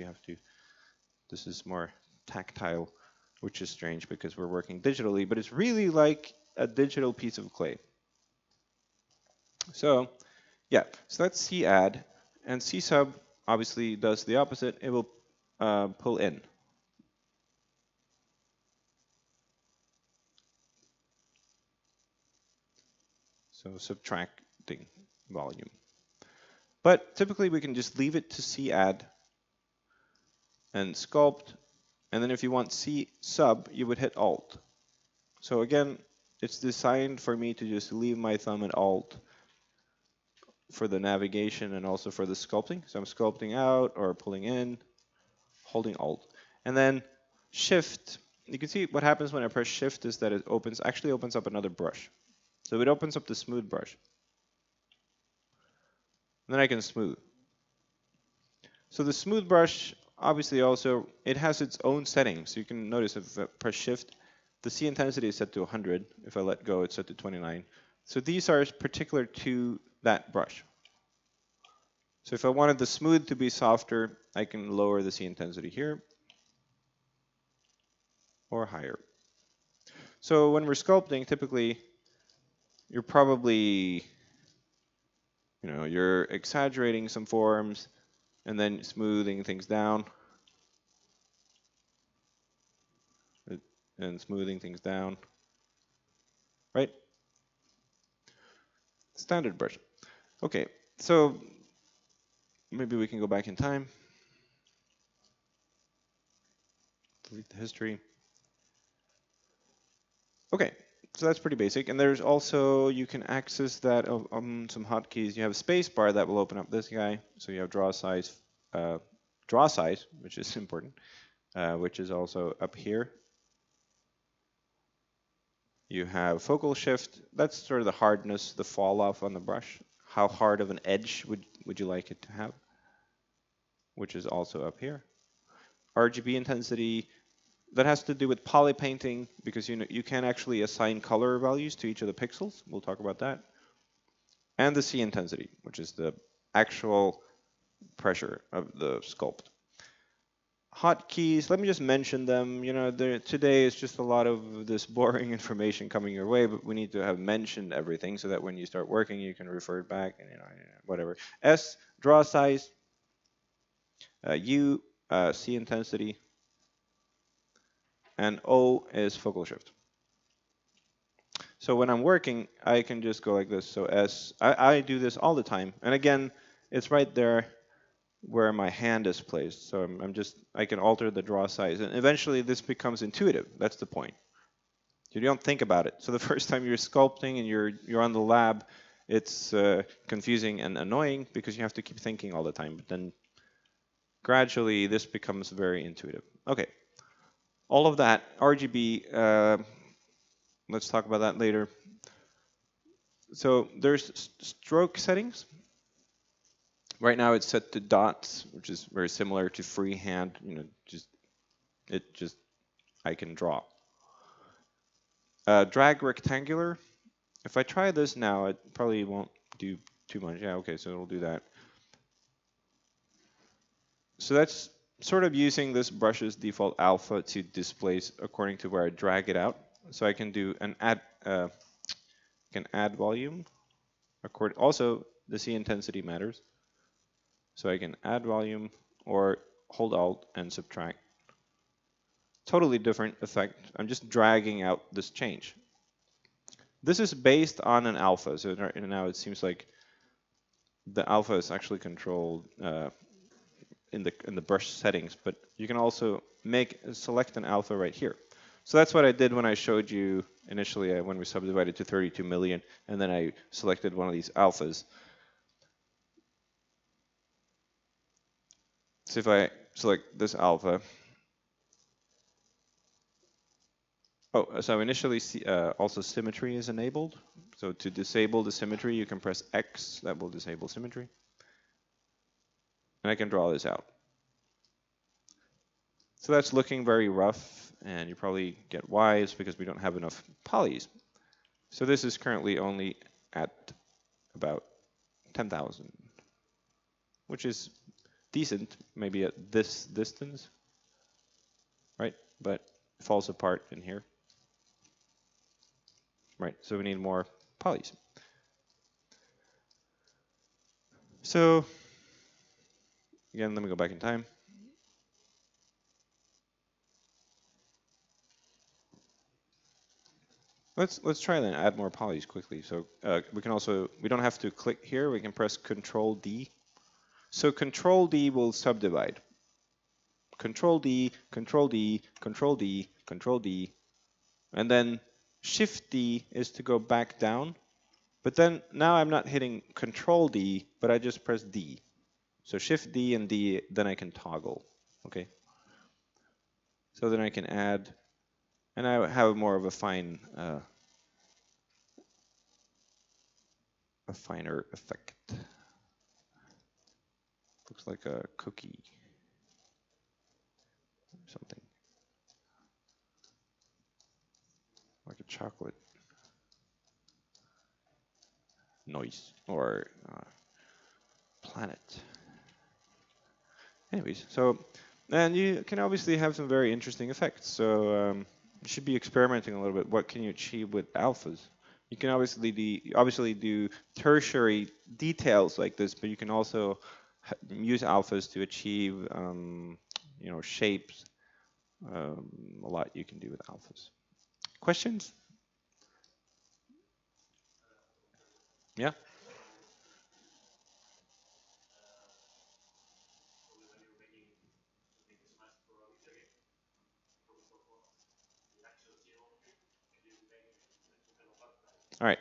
This is more tactile, which is strange because we're working digitally, but it's really like a digital piece of clay. So yeah, so that's C add, and C sub obviously does the opposite. It will pull in. So subtracting volume. But typically we can just leave it to C add and sculpt, and then if you want C sub, you would hit Alt. So again, it's designed for me to just leave my thumb at Alt for the navigation and also for the sculpting. So I'm sculpting out or pulling in, holding Alt. And then Shift, you can see what happens when I press Shift is that it actually opens up another brush. So it opens up the smooth brush. And then I can smooth. So the smooth brush, obviously also, it has its own settings. So you can notice if I press Shift, the C intensity is set to 100. If I let go, it's set to 29. So these are particular to that brush. So if I wanted the smooth to be softer, I can lower the C intensity here or higher. So when we're sculpting, typically you're probably, you're exaggerating some forms and then smoothing things down and smoothing things down, right? Standard brush. Okay, so maybe we can go back in time. Delete the history. Okay, so that's pretty basic. And there's also, you can access that some hotkeys. You have a space bar that will open up this guy. So you have draw size, which is important, which is also up here. You have focal shift. That's sort of the hardness, the fall off on the brush. How hard of an edge would you like it to have? Which is also up here. RGB intensity, that has to do with poly painting because you can actually assign color values to each of the pixels. We'll talk about that. And the C intensity, which is the actual pressure of the sculpt. Hotkeys, let me just mention them. Today is just a lot of this boring information coming your way, but we need to have mentioned everything so that when you start working, you can refer it back and whatever. S, draw size. U, C intensity. And O is focal shift. So when I'm working, I can just go like this. So I do this all the time. And again, it's right there where my hand is placed. So I can alter the draw size. And eventually this becomes intuitive. That's the point. You don't think about it. So the first time you're sculpting and you're on the lab, it's confusing and annoying because you have to keep thinking all the time. But then gradually this becomes very intuitive. Okay. All of that, RGB, let's talk about that later. So there's stroke settings. Right now it's set to dots, which is very similar to freehand. I can draw. Drag rectangular. If I try this now, it probably won't do too much. Yeah, okay, so it'll do that. So that's sort of using this brush's default alpha to displace according to where I drag it out. So I can do an add volume. Also, the C intensity matters. So I can add volume or hold Alt and subtract. Totally different effect. I'm just dragging out this change. This is based on an alpha. So now it seems like the alpha is actually controlled in the brush settings, but you can also select an alpha right here. So that's what I did when I showed you initially when we subdivided to 32 million, and then I selected one of these alphas. So if I select this alpha, so initially also symmetry is enabled. So to disable the symmetry, you can press X, that will disable symmetry. And I can draw this out. So that's looking very rough, and you probably get why. It's because we don't have enough polys. So this is currently only at about 10,000, which is decent, maybe at this distance, right? But it falls apart in here, right? So we need more polys. So again, let me go back in time. Let's try then add more polys quickly. So we don't have to click here. We can press Control D. So Control D will subdivide. Control D, Control D, Control D, Control D, and then Shift D is to go back down. But then now I'm not hitting Control D, but I just press D. So Shift D and D, then I can toggle. Okay. So then I can add, and I have more of a finer effect. Looks like a cookie, something like a chocolate noise or planet. Anyways, so and you can obviously have some very interesting effects. So you should be experimenting a little bit. What can you achieve with alphas? You can obviously do tertiary details like this, but you can also use alphas to achieve shapes. A lot you can do with alphas. Questions? Yeah. All right.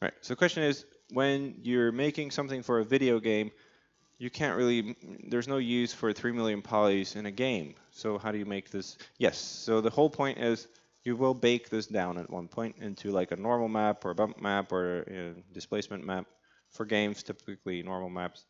All right. So the question is, when you're making something for a video game, you can't really, there's no use for 3 million polys in a game. So how do you make this? Yes. So the whole point is you will bake this down at one point into like a normal map or a bump map or a displacement map. For games, typically normal maps,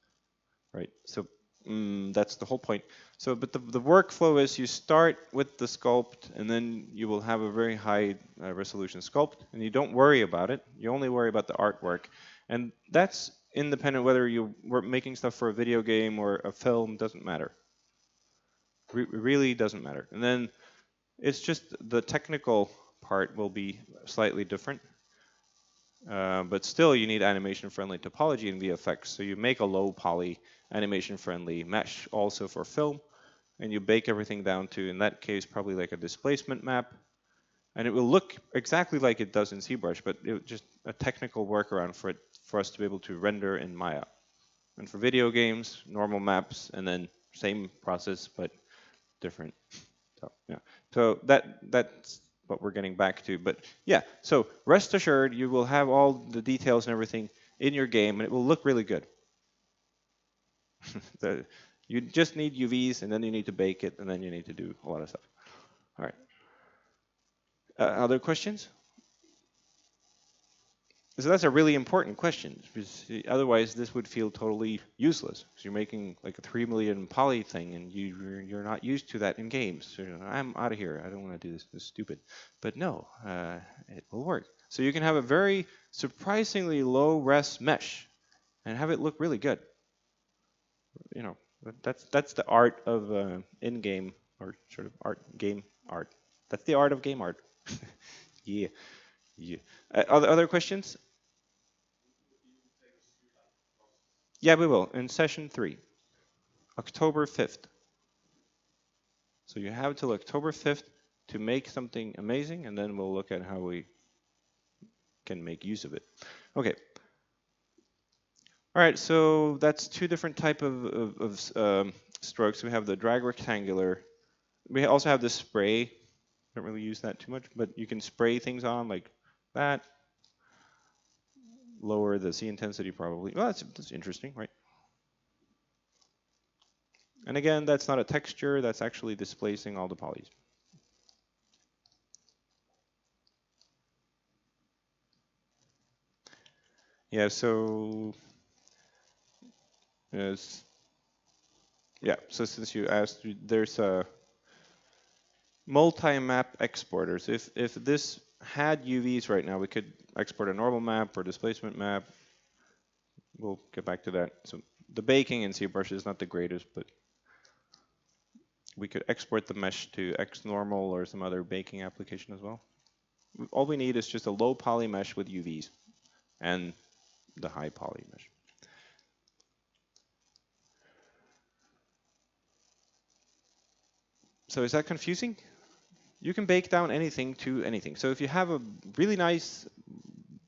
right? So that's the whole point. So, but the workflow is you start with the sculpt, and then you will have a very high resolution sculpt, and you don't worry about it. You only worry about the artwork, and that's independent whether you were making stuff for a video game or a film. Doesn't matter. Really doesn't matter. And then it's just the technical part will be slightly different. But still, you need animation-friendly topology in VFX. So you make a low-poly, animation-friendly mesh also for film, and you bake everything down to, in that case, probably like a displacement map. And it will look exactly like it does in ZBrush, but just a technical workaround for us to be able to render in Maya. And for video games, normal maps, and then same process, but different. So, yeah. So that's what we're getting back to. But yeah, so rest assured, you will have all the details and everything in your game, and it will look really good. You just need UVs, and then you need to bake it, and then you need to do a lot of stuff. All right. Other questions? So that's a really important question, because otherwise this would feel totally useless. Because you're making like a 3 million poly thing, and you're not used to that in games. So I'm out of here. I don't want to do this. This is stupid. But no, it will work. So you can have a very surprisingly low res mesh, and have it look really good. You know, that's the art of in-game or sort of game art. That's the art of game art. Yeah. Yeah. Other questions? Yeah, we will, in session 3, October 5th. So you have till October 5th to make something amazing, and then we'll look at how we can make use of it. Okay. All right, so that's two different type of strokes. We have the drag rectangular. We also have the spray. Don't really use that too much, but you can spray things on like that. Lower the C intensity probably. Well, that's interesting, right? And again, that's not a texture. That's actually displacing all the polys. Yeah, so so since you asked, there's a multi-map exporters. If this had UVs right now, we could export a normal map or displacement map. We'll get back to that. So the baking in ZBrush is not the greatest, but we could export the mesh to XNormal or some other baking application as well. All we need is just a low poly mesh with UVs and the high poly mesh. So is that confusing? You can bake down anything to anything. So if you have a really nice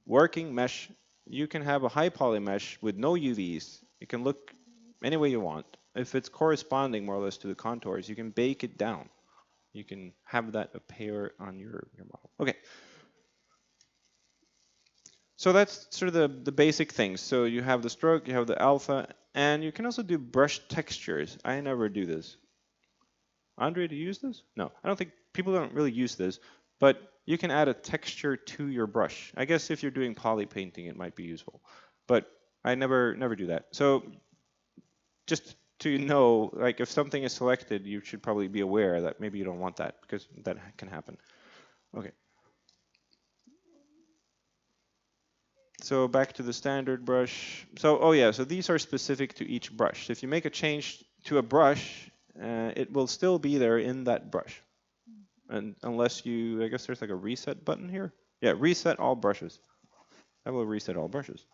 working mesh, you can have a high poly mesh with no UVs. It can look any way you want. If it's corresponding more or less to the contours, you can bake it down. You can have that appear on your model. Okay. So that's sort of the basic things. So you have the stroke, you have the alpha, and you can also do brush textures. I never do this. Andre, do you use this? No, I don't think people don't really use this, but you can add a texture to your brush. I guess if you're doing poly painting, it might be useful, but I never do that. So just to know, like if something is selected, you should probably be aware that maybe you don't want that because that can happen. Okay. So back to the standard brush. So, oh yeah, so these are specific to each brush. If you make a change to a brush, it will still be there in that brush. And unless you, I guess there's like a reset button here. Yeah, reset all brushes. That will reset all brushes.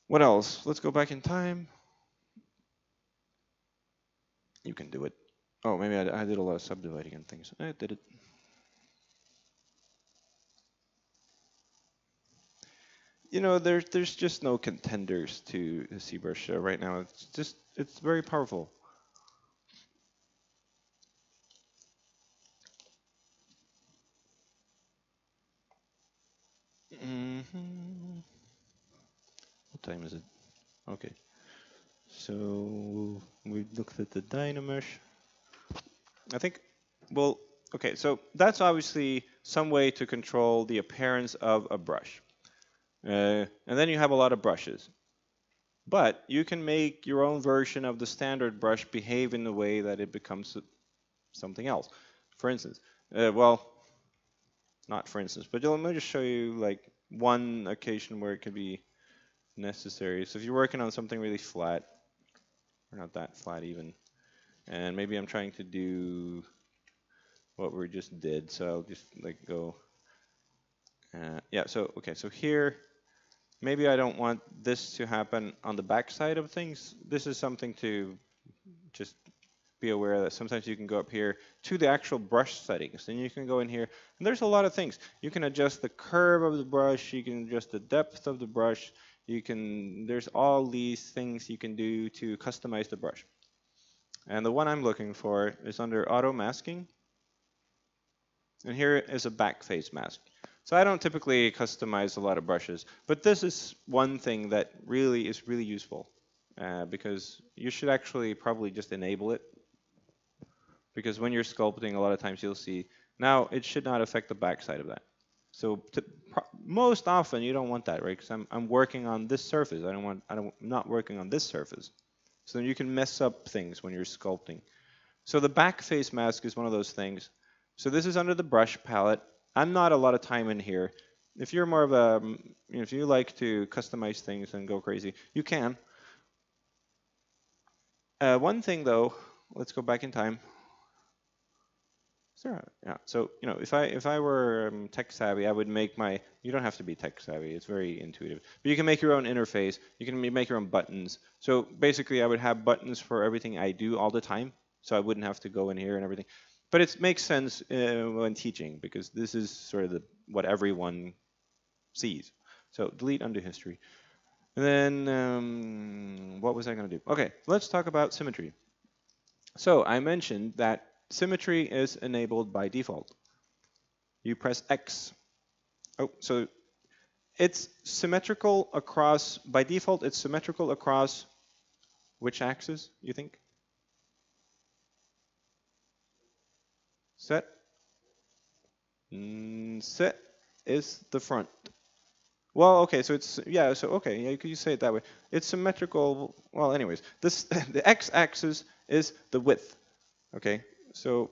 What else? Let's go back in time. You can do it. Oh, maybe I did a lot of subdividing and things. I did it. You know, there's just no contenders to the ZBrush right now. It's very powerful. What time is it? Okay. So we looked at the Dynamesh. I think, well, okay, so that's obviously some way to control the appearance of a brush. And then you have a lot of brushes. But you can make your own version of the standard brush behave in a way that it becomes something else. For instance, well, not for instance, but let me just show you like one occasion where it could be necessary. So if you're working on something really flat, or not that flat even, and maybe I'm trying to do what we just did, so I'll just like go, yeah, so, okay, so here, maybe I don't want this to happen on the back side of things. This is something to just be aware that sometimes you can go up here to the actual brush settings, and you can go in here, and there's a lot of things. You can adjust the curve of the brush, you can adjust the depth of the brush, there's all these things you can do to customize the brush. And the one I'm looking for is under auto masking, and here is a backface mask. So I don't typically customize a lot of brushes, but this is one thing that really is really useful, because you should actually probably just enable it, because when you're sculpting, a lot of times you'll see, now it should not affect the backside of that. So most often you don't want that, right? Because I'm working on this surface. I'm not working on this surface. So you can mess up things when you're sculpting. So the backface mask is one of those things. So this is under the brush palette. I'm not a lot of time in here. If you're more of a, if you like to customize things and go crazy, you can. One thing though, let's go back in time. Yeah. So if I were tech savvy, I would make my. You don't have to be tech savvy. It's very intuitive. But you can make your own interface. You can make your own buttons. So basically, I would have buttons for everything I do all the time. So I wouldn't have to go in here and everything. But it makes sense when teaching, because this is sort of what everyone sees. So delete undo history. And then, what was I going to do? Okay, let's talk about symmetry. So I mentioned that symmetry is enabled by default. You press X. Oh, so it's symmetrical across, by default, it's symmetrical across which axis, you think? Set. Set is the front. Well, okay, so it's, yeah, so okay, yeah, you say it that way. It's symmetrical, well, anyways, this, the x-axis is the width, okay? So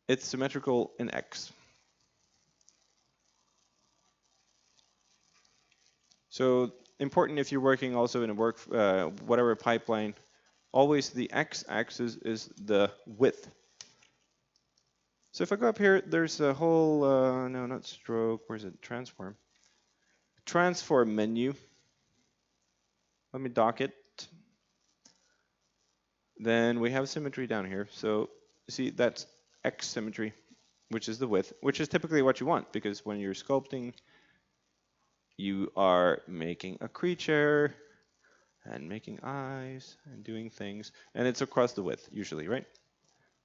it's symmetrical in x. So important if you're working also in a whatever pipeline, always the x-axis is the width. So if I go up here, there's a whole, no, not stroke, where's it, transform. Transform menu. Let me dock it. Then we have symmetry down here. So see, that's X symmetry, which is the width, which is typically what you want, because when you're sculpting, you are making a creature and making eyes and doing things, and it's across the width usually, right?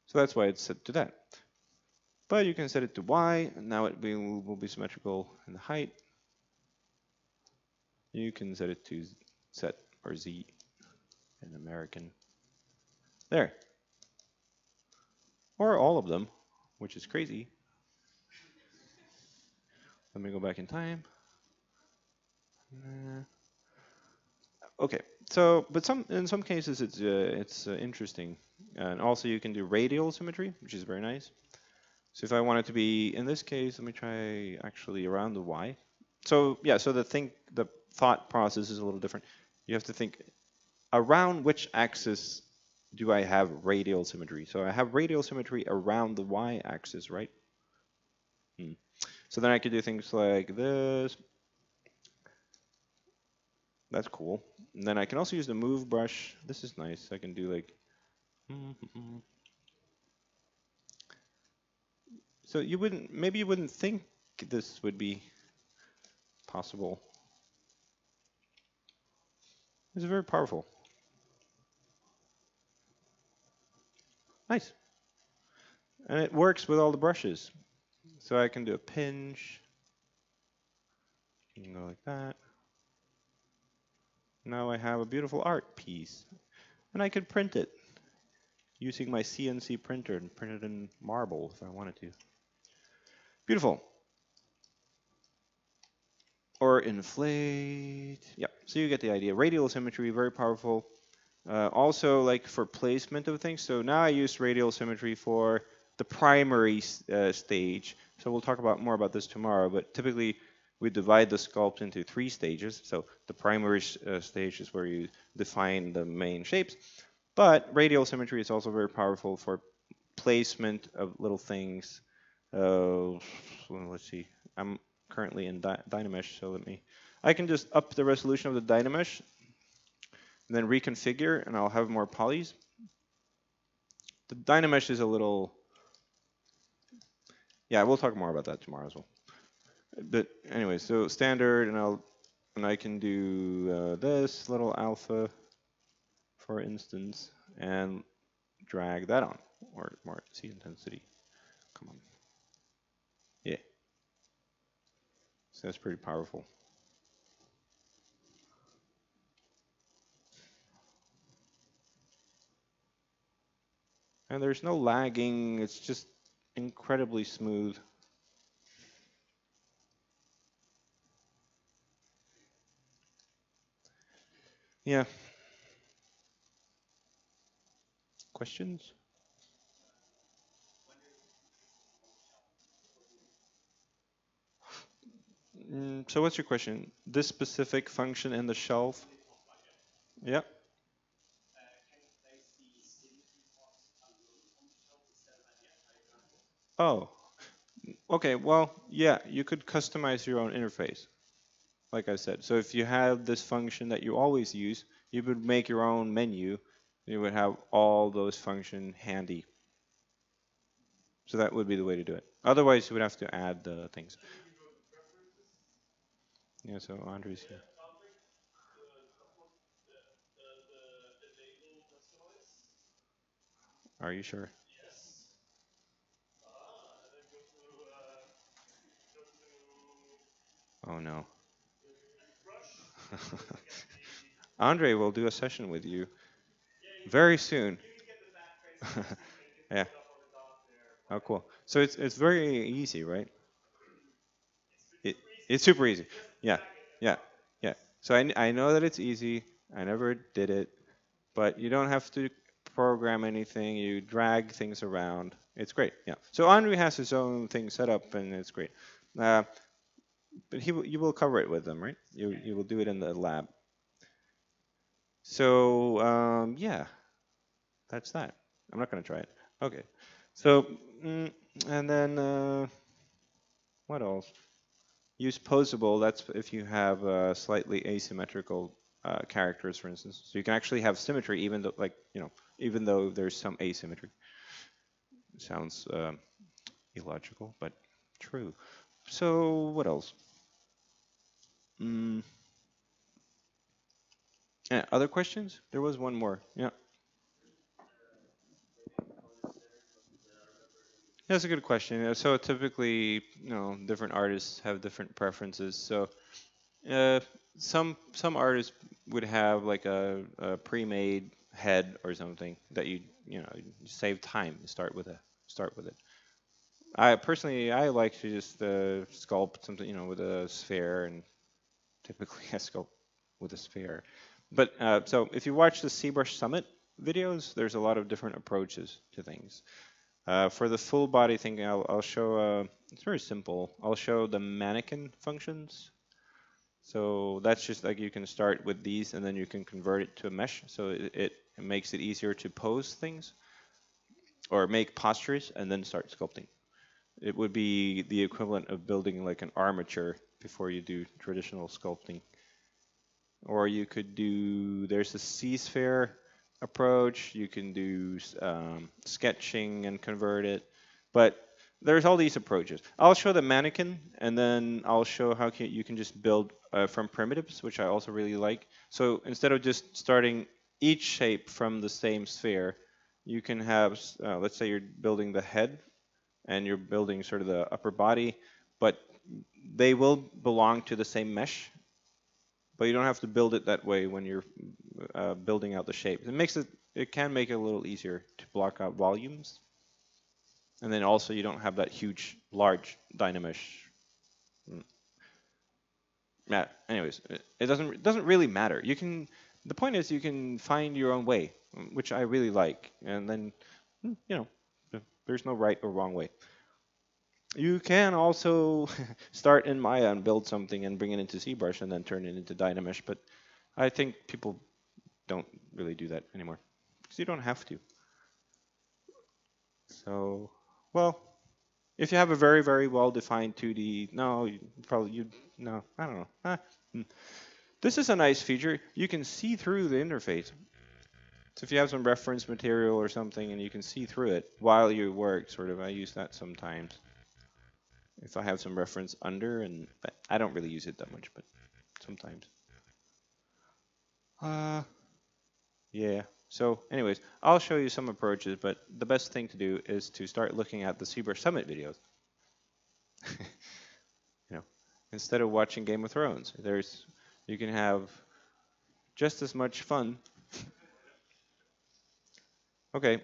So that's why it's set to that. But you can set it to Y, and now it will be symmetrical in the height. You can set it to set or Z in American. There. Or all of them, which is crazy. Let me go back in time. Okay, so but in some cases it's interesting, and also you can do radial symmetry, which is very nice. So if I want it to be in this case, let me try actually around the Y. So yeah, so the thought process is a little different. You have to think around which axis do I have radial symmetry? So I have radial symmetry around the Y axis, right? So then I could do things like this. That's cool. And then I can also use the move brush. This is nice. I can do like. So maybe you wouldn't think this would be possible. It's very powerful. Nice. And it works with all the brushes. So I can do a pinch. You can go like that. Now I have a beautiful art piece. And I could print it using my CNC printer and print it in marble if I wanted to. Beautiful. Or inflate. Yep, so you get the idea. Radial symmetry, very powerful. Also, like for placement of things. So now I use radial symmetry for the primary stage. So we'll talk more about this tomorrow. But typically, we divide the sculpt into 3 stages. So the primary stage is where you define the main shapes. But radial symmetry is also very powerful for placement of little things. Let's see. I'm currently in Dynamesh, so I can just up the resolution of the Dynamesh, and then reconfigure, and I'll have more polys. The Dynamesh is a little, yeah, we'll talk more about that tomorrow as well. But anyway, so standard, and I can do this little alpha, for instance, and drag that on, or more C intensity. Come on. Yeah. So that's pretty powerful. And there's no lagging, it's just incredibly smooth. Yeah. Questions? So what's your question? This specific function in the shelf? Yeah. Oh, okay. Well, yeah, you could customize your own interface, like I said. So if you have this function that you always use, you would make your own menu. You would have all those functions handy. So that would be the way to do it. Otherwise, you would have to add things. Yeah, so Andre's here. Are you sure? Oh no. Andre will do a session with you very soon. Yeah. Oh, cool. So it's very easy, right? It it's super easy. Yeah. Yeah. Yeah. So I know that it's easy. I never did it, but you don't have to program anything. You drag things around. It's great. Yeah. So Andre has his own thing set up, and it's great. Uh, but you will cover it with them, right? You will do it in the lab. So yeah, that's that. I'm not gonna try it. Okay. So and then what else? Use posable. That's if you have slightly asymmetrical characters, for instance. So you can actually have symmetry, even though, like, even though there's some asymmetry. Sounds illogical, but true. So what else? Mm, yeah, other questions? There was one more. Yeah. That's a good question. So typically, different artists have different preferences. So uh, some artists would have like a pre-made head or something that you save time. Start with it. I personally I like to just sculpt something with a sphere, and typically I sculpt with a sphere. But so if you watch the ZBrush Summit videos, there's a lot of different approaches to things. For the full body thing, I'll show. It's very simple. I'll show the mannequin functions. So that's just like you can start with these, and then you can convert it to a mesh. So it makes it easier to pose things or make postures, and then start sculpting. It would be the equivalent of building like an armature before you do traditional sculpting. Or you could do, there's a C-sphere approach. You can do sketching and convert it. But there's all these approaches. I'll show the mannequin, and then I'll show how you can just build from primitives, which I also really like. So instead of just starting each shape from the same sphere, you can have, let's say you're building the head, and you're building sort of the upper body, but they will belong to the same mesh. But you don't have to build it that way when you're building out the shape. It can make it a little easier to block out volumes, and then also you don't have that huge, large dynamesh. Mm. Yeah. Anyways, it doesn't really matter. The point is you can find your own way, which I really like, and then there's no right or wrong way. You can also start in Maya and build something and bring it into ZBrush and then turn it into Dynamesh, but I think people don't really do that anymore because you don't have to. So, well, if you have a very, very well-defined 2D, no, no, I don't know. This is a nice feature. You can see through the interface. So if you have some reference material or something and you can see through it while you work, sort of, I use that sometimes. If I have some reference under, but I don't really use it that much, but sometimes. Yeah. So anyways, I'll show you some approaches, but the best thing to do is to start looking at the ZBrush Summit videos. Instead of watching Game of Thrones, you can have just as much fun. Okay.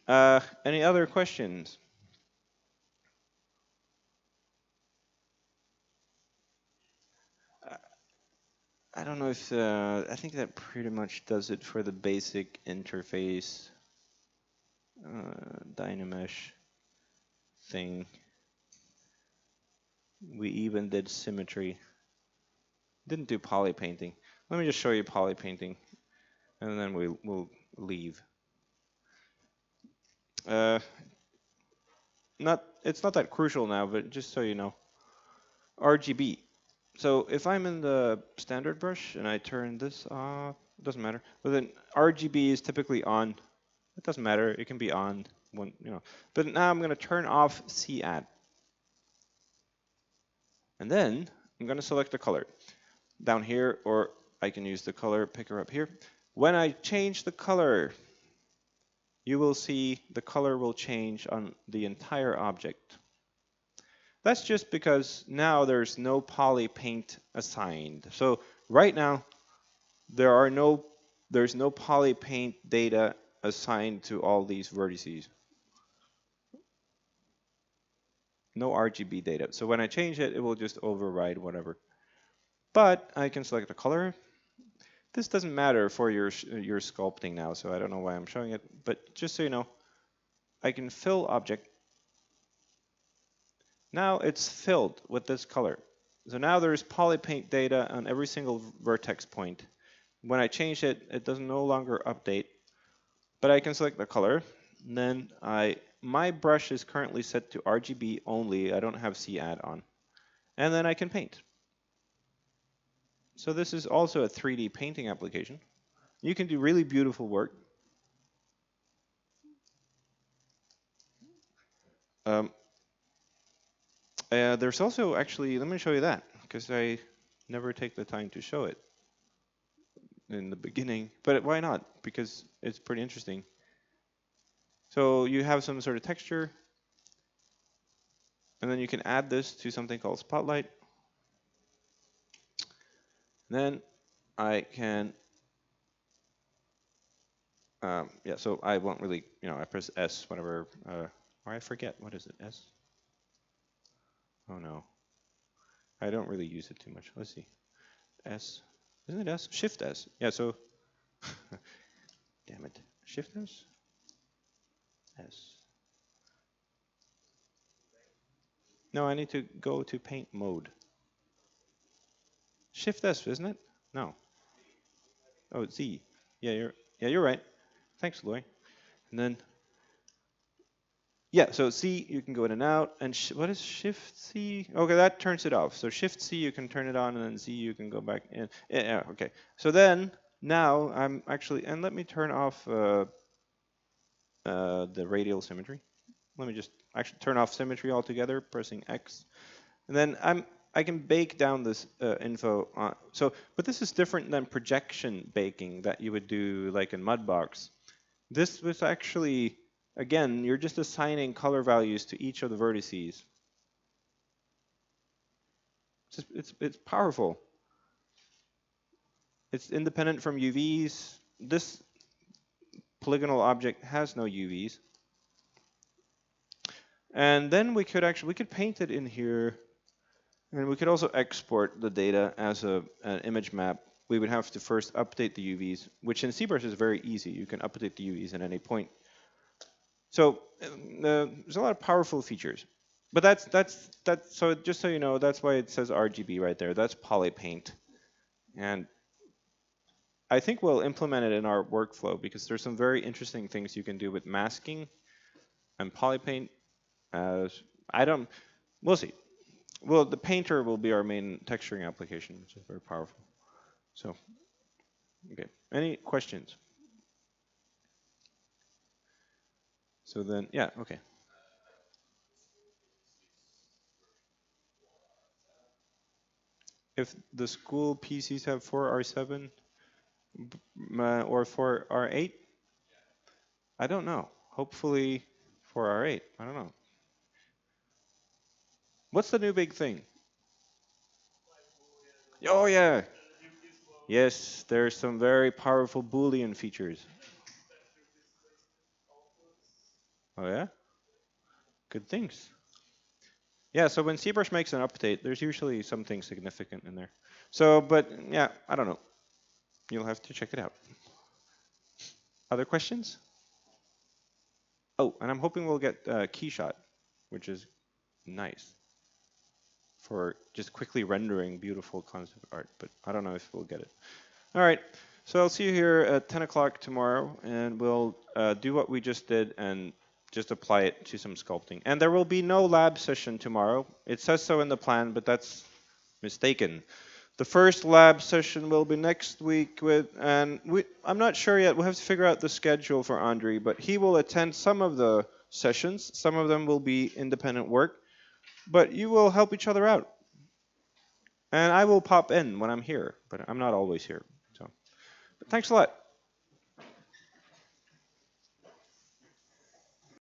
Any other questions? I don't know if I think that pretty much does it for the basic interface Dynamesh thing. We even did symmetry. Didn't do poly painting. Let me just show you poly painting, and then we'll leave. It's not that crucial now, but just so you know, RGB. So if I'm in the standard brush and I turn this off, it doesn't matter. But then RGB is typically on. It doesn't matter. It can be on when But now I'm going to turn off CGArt. And then I'm going to select the color down here, or I can use the color picker up here. When I change the color, you will see the color will change on the entire object. That's just because now there's no poly paint assigned. So right now, there's no poly paint data assigned to all these vertices. No RGB data. So when I change it, it will just override whatever. But I can select the color. This doesn't matter for your sculpting now, so I don't know why I'm showing it. But just so you know, I can fill object. Now it's filled with this color. So now there's poly paint data on every single vertex point. When I change it, it does no longer update. But I can select the color. And then my brush is currently set to RGB only. I don't have CGArt on. And then I can paint. So this is also a 3D painting application. You can do really beautiful work. There's also actually, let me show you that, because I never take the time to show it in the beginning. But why not? Because it's pretty interesting. So you have some sort of texture, and then you can add this to something called Spotlight. Then I can, so I won't really, I press S whenever, or I forget, what is it, S? Oh no, I don't really use it too much. Let's see, S, isn't it S? Shift S, yeah, so, damn it, Shift S? S. No, I need to go to paint mode. Shift S, isn't it? No. Oh, Z. Yeah, you're right. Thanks, Loy. And then, yeah, so C, you can go in and out. And what is Shift C? Okay, that turns it off. So Shift C, you can turn it on, and then Z, you can go back in. Yeah, okay. So then, now I'm actually, and let me turn off the radial symmetry. Let me just actually turn off symmetry altogether, pressing X. And then I can bake down this info on. But this is different than projection baking that you would do like in Mudbox. This was actually, again, you're just assigning color values to each of the vertices. It's powerful. It's independent from UVs. This polygonal object has no UVs. And then we could paint it in here. And we could also export the data as an image map. We would have to first update the UVs, which in ZBrush is very easy. You can update the UVs at any point. So there's a lot of powerful features. But that's so just so you know, that's why it says RGB right there. That's polypaint. And I think we'll implement it in our workflow because there's some very interesting things you can do with masking and polypaint. We'll see. Well, the painter will be our main texturing application, which is very powerful. So, okay. Any questions? So then, yeah, okay. If the school PCs have 4R7 or 4R8, I don't know. Hopefully 4R8. I don't know. What's the new big thing? Oh, yeah. Yes, there's some very powerful Boolean features. Oh, yeah? Good things. Yeah, so when ZBrush makes an update, there's usually something significant in there. So, but yeah, I don't know. You'll have to check it out. Other questions? Oh, and I'm hoping we'll get Keyshot, which is nice for just quickly rendering beautiful concept art, but I don't know if we'll get it. All right, so I'll see you here at 10 o'clock tomorrow, and we'll do what we just did and just apply it to some sculpting. And there will be no lab session tomorrow. It says so in the plan, but that's mistaken. The first lab session will be next week I'm not sure yet. We'll have to figure out the schedule for Andre, but he will attend some of the sessions. Some of them will be independent work, but you will help each other out. And I will pop in when I'm here, but I'm not always here. So, but thanks a lot.